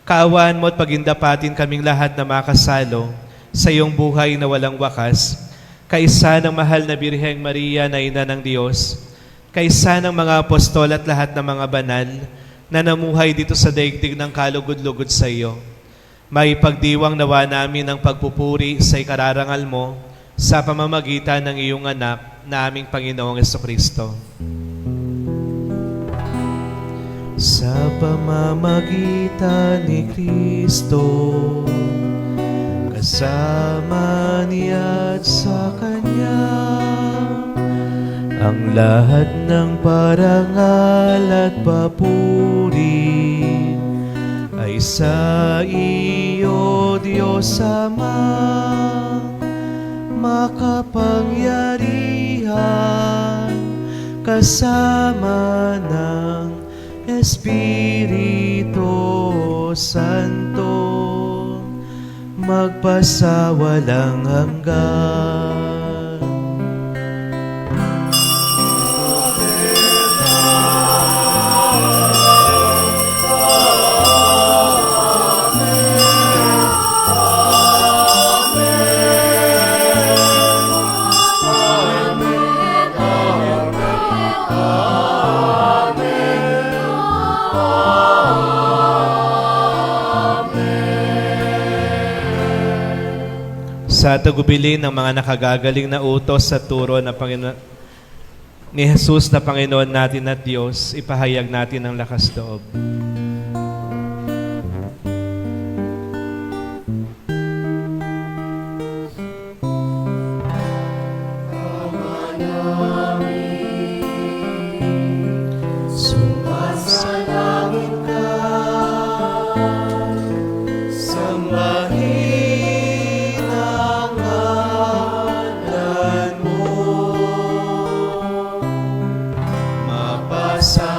Kaawaan mo at pagindapatin kaming lahat na makasalo sa iyong buhay na walang wakas, kaisa ng mahal na Birheng Maria na Ina ng Diyos, kaisa ng mga apostol at lahat ng mga banal na namuhay dito sa daigdig ng kalugod-lugod sa iyo. May pagdiwang nawa namin ang pagpupuri sa ikararangal mo sa pamamagitan ng iyong anak na aming Panginoong Jesucristo. Sa pamamagitan ni Kristo, kasama niya at sa Kanya, ang lahat ng parangal at papuri ay sa iyo, Diyos Ama, makapangyarihan, kasama ng Espiritu Santo, magpasawalang hanggan. Sa tagubilin ng mga nakagagaling na utos sa turo na ni Jesus na Panginoon natin at Diyos, ipahayag natin ang lakas loob. Sumasalangit ka, sambahin ang ngalan mo, mapasa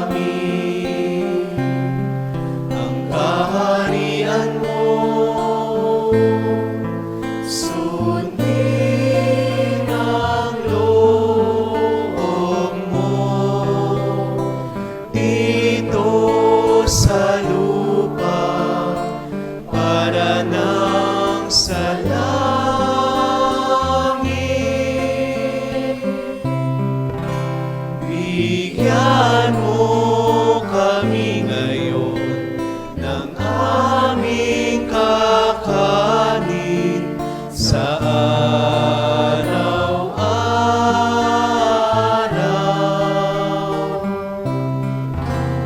amin ang kaharian mo, sundin ang loob mo dito sa lupa para nang sa langit. Bigyan mo kami ngayon ng aming kakanin sa araw-araw,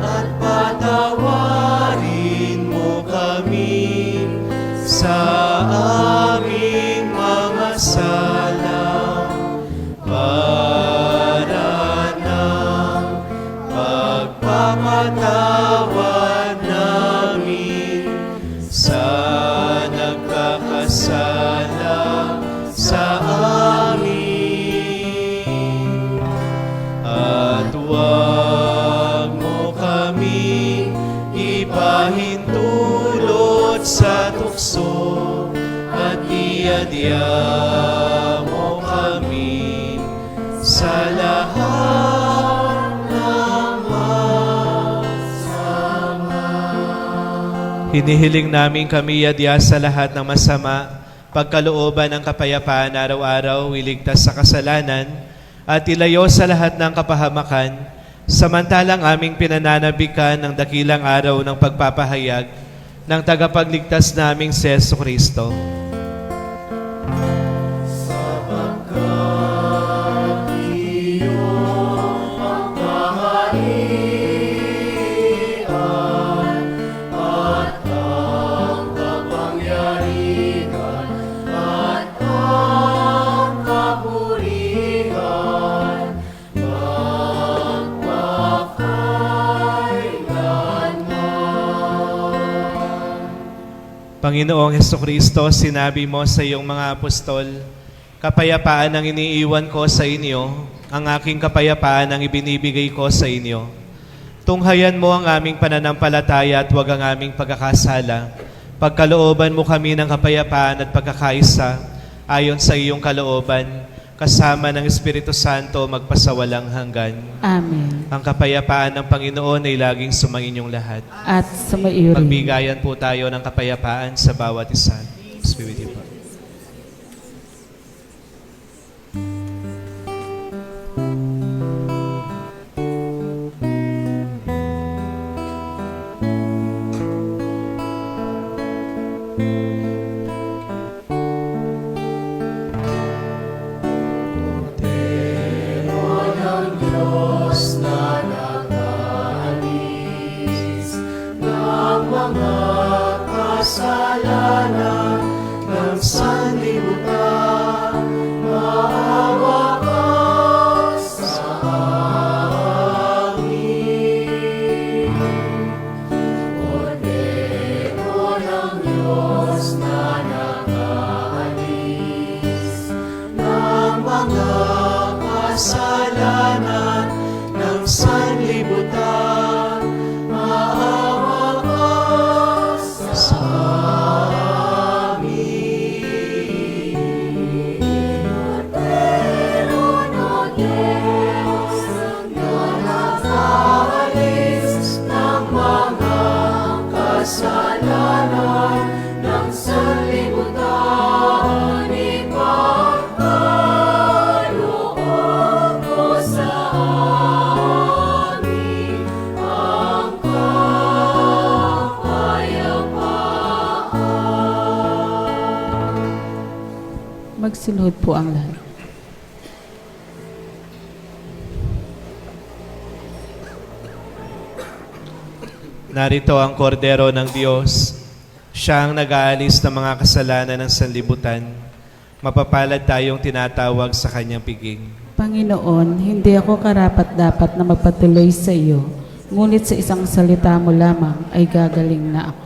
at patawarin mo kami sa aming mga sala para ng pagpapatawad namin sa nagkakasala sa amin. At huwag mo kami ipahintulot sa tukso, at iadya mo kami sa lahat ng masama. Hinihiling namin kami iadya sa lahat ng masama, pagkalooban ng kapayapaan araw-araw, iligtas sa kasalanan, at ilayo sa lahat ng kapahamakan, samantalang aming pinananabikan ng dakilang araw ng pagpapahayag ng tagapagligtas naming si Jesucristo. Sapagkat Panginoong Hesukristo, sinabi mo sa iyong mga apostol, kapayapaan ang iniiwan ko sa inyo, ang aking kapayapaan ang ibinibigay ko sa inyo. Tunghayan mo ang aming pananampalataya at huwag ang aming pagkakasala. Pagkalooban mo kami ng kapayapaan at pagkakaisa ayon sa iyong kalooban, kasama ng Espiritu Santo magpasawalang hanggan. Amen. Ang kapayapaan ng Panginoon ay laging sumainyong lahat. At sumaiyo rin. Magbigayan po tayo ng kapayapaan sa bawat isa. Spirit po. Magsilhod po ang lahat. Narito ang kordero ng Diyos. Siya ang nag-aalis ng mga kasalanan ng sanlibutan. Mapapalad tayong tinatawag sa kanyang piging. Panginoon, hindi ako karapat-dapat na magpatuloy sa iyo, ngunit sa isang salita mo lamang ay gagaling na ako.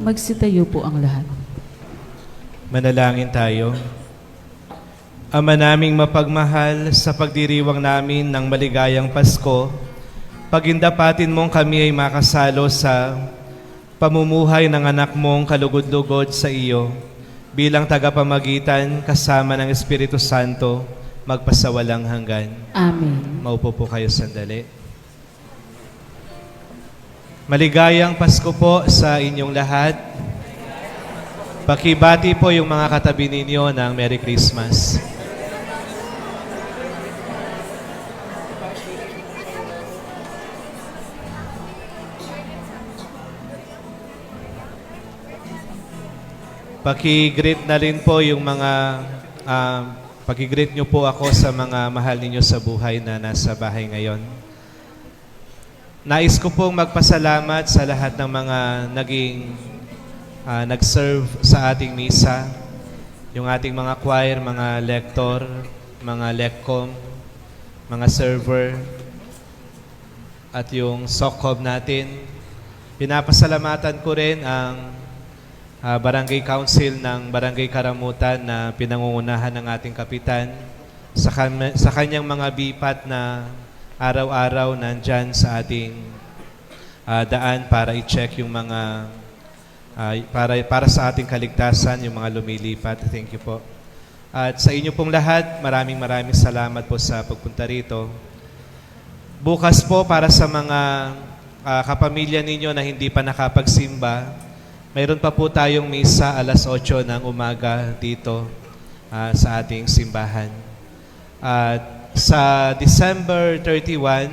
Magsitayo po ang lahat. Manalangin tayo. Ama naming mapagmahal, sa pagdiriwang namin ng maligayang Pasko, pagindapatin mong kami ay makasalo sa pamumuhay ng anak mong kalugod-lugod sa iyo bilang tagapamagitan kasama ng Espiritu Santo magpasawalang hanggan. Amen. Maupo po kayo sandali. Maligayang Pasko po sa inyong lahat. Pakibati po yung mga katabi ninyo ng Merry Christmas. Paki-greet na rin po yung mga paki-greet nyo po ako sa mga mahal ninyo sa buhay na nasa bahay ngayon. Nais ko pong magpasalamat sa lahat ng mga naging nag-serve sa ating misa, yung ating mga choir, mga lector, mga lecom, mga server, at yung SOCOB natin. Pinapasalamatan ko rin ang Barangay Council ng Barangay Karamutan na pinangungunahan ng ating kapitan sa kanyang mga bipat na araw-araw nandyan sa ating daan para i-check yung mga para sa ating kaligtasan, yung mga lumilipat. Thank you po. At sa inyo pong lahat, maraming salamat po sa pagpunta rito. Bukas po para sa mga kapamilya ninyo na hindi pa nakapagsimba, mayroon pa po tayong misa alas 8 ng umaga dito sa ating simbahan. At sa December 31,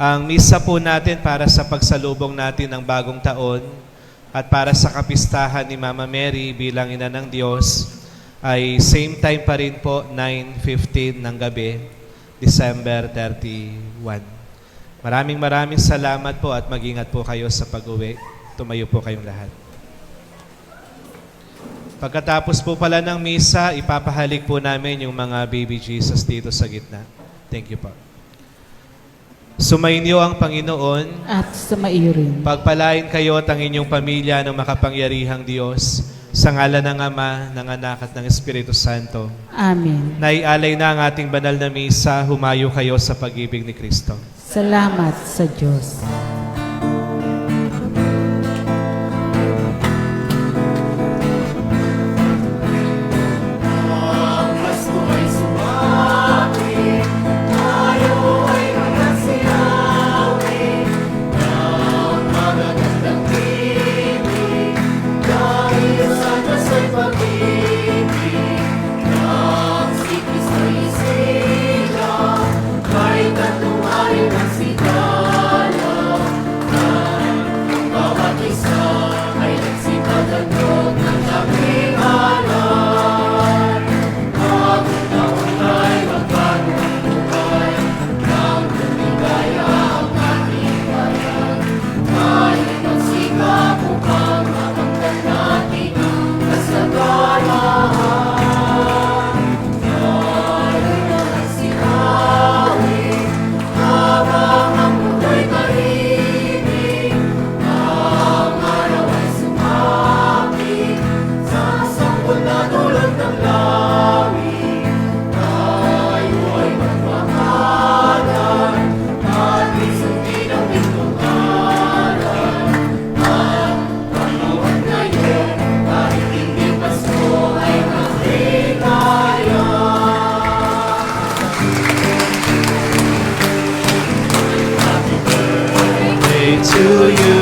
ang misa po natin para sa pagsalubong natin ng bagong taon at para sa kapistahan ni Mama Mary bilang ina ng Diyos ay same time pa rin po, 9:15 ng gabi, December 31. Maraming salamat po at mag-ingat po kayo sa pag-uwi. Tumayo po kayong lahat. Pagkatapos po pala ng misa, ipapahalik po namin yung mga baby Jesus dito sa gitna. Thank you po. Sumainyo ang Panginoon. At sumaiyo rin. Pagpalain kayo at ang inyong pamilya ng makapangyarihang Diyos sa ngalan ng Ama, ng Anak at ng Espiritu Santo. Amen. Naialay na ang ating banal na misa, humayo kayo sa pag-ibig ni Kristo. Salamat sa Diyos. Sorry.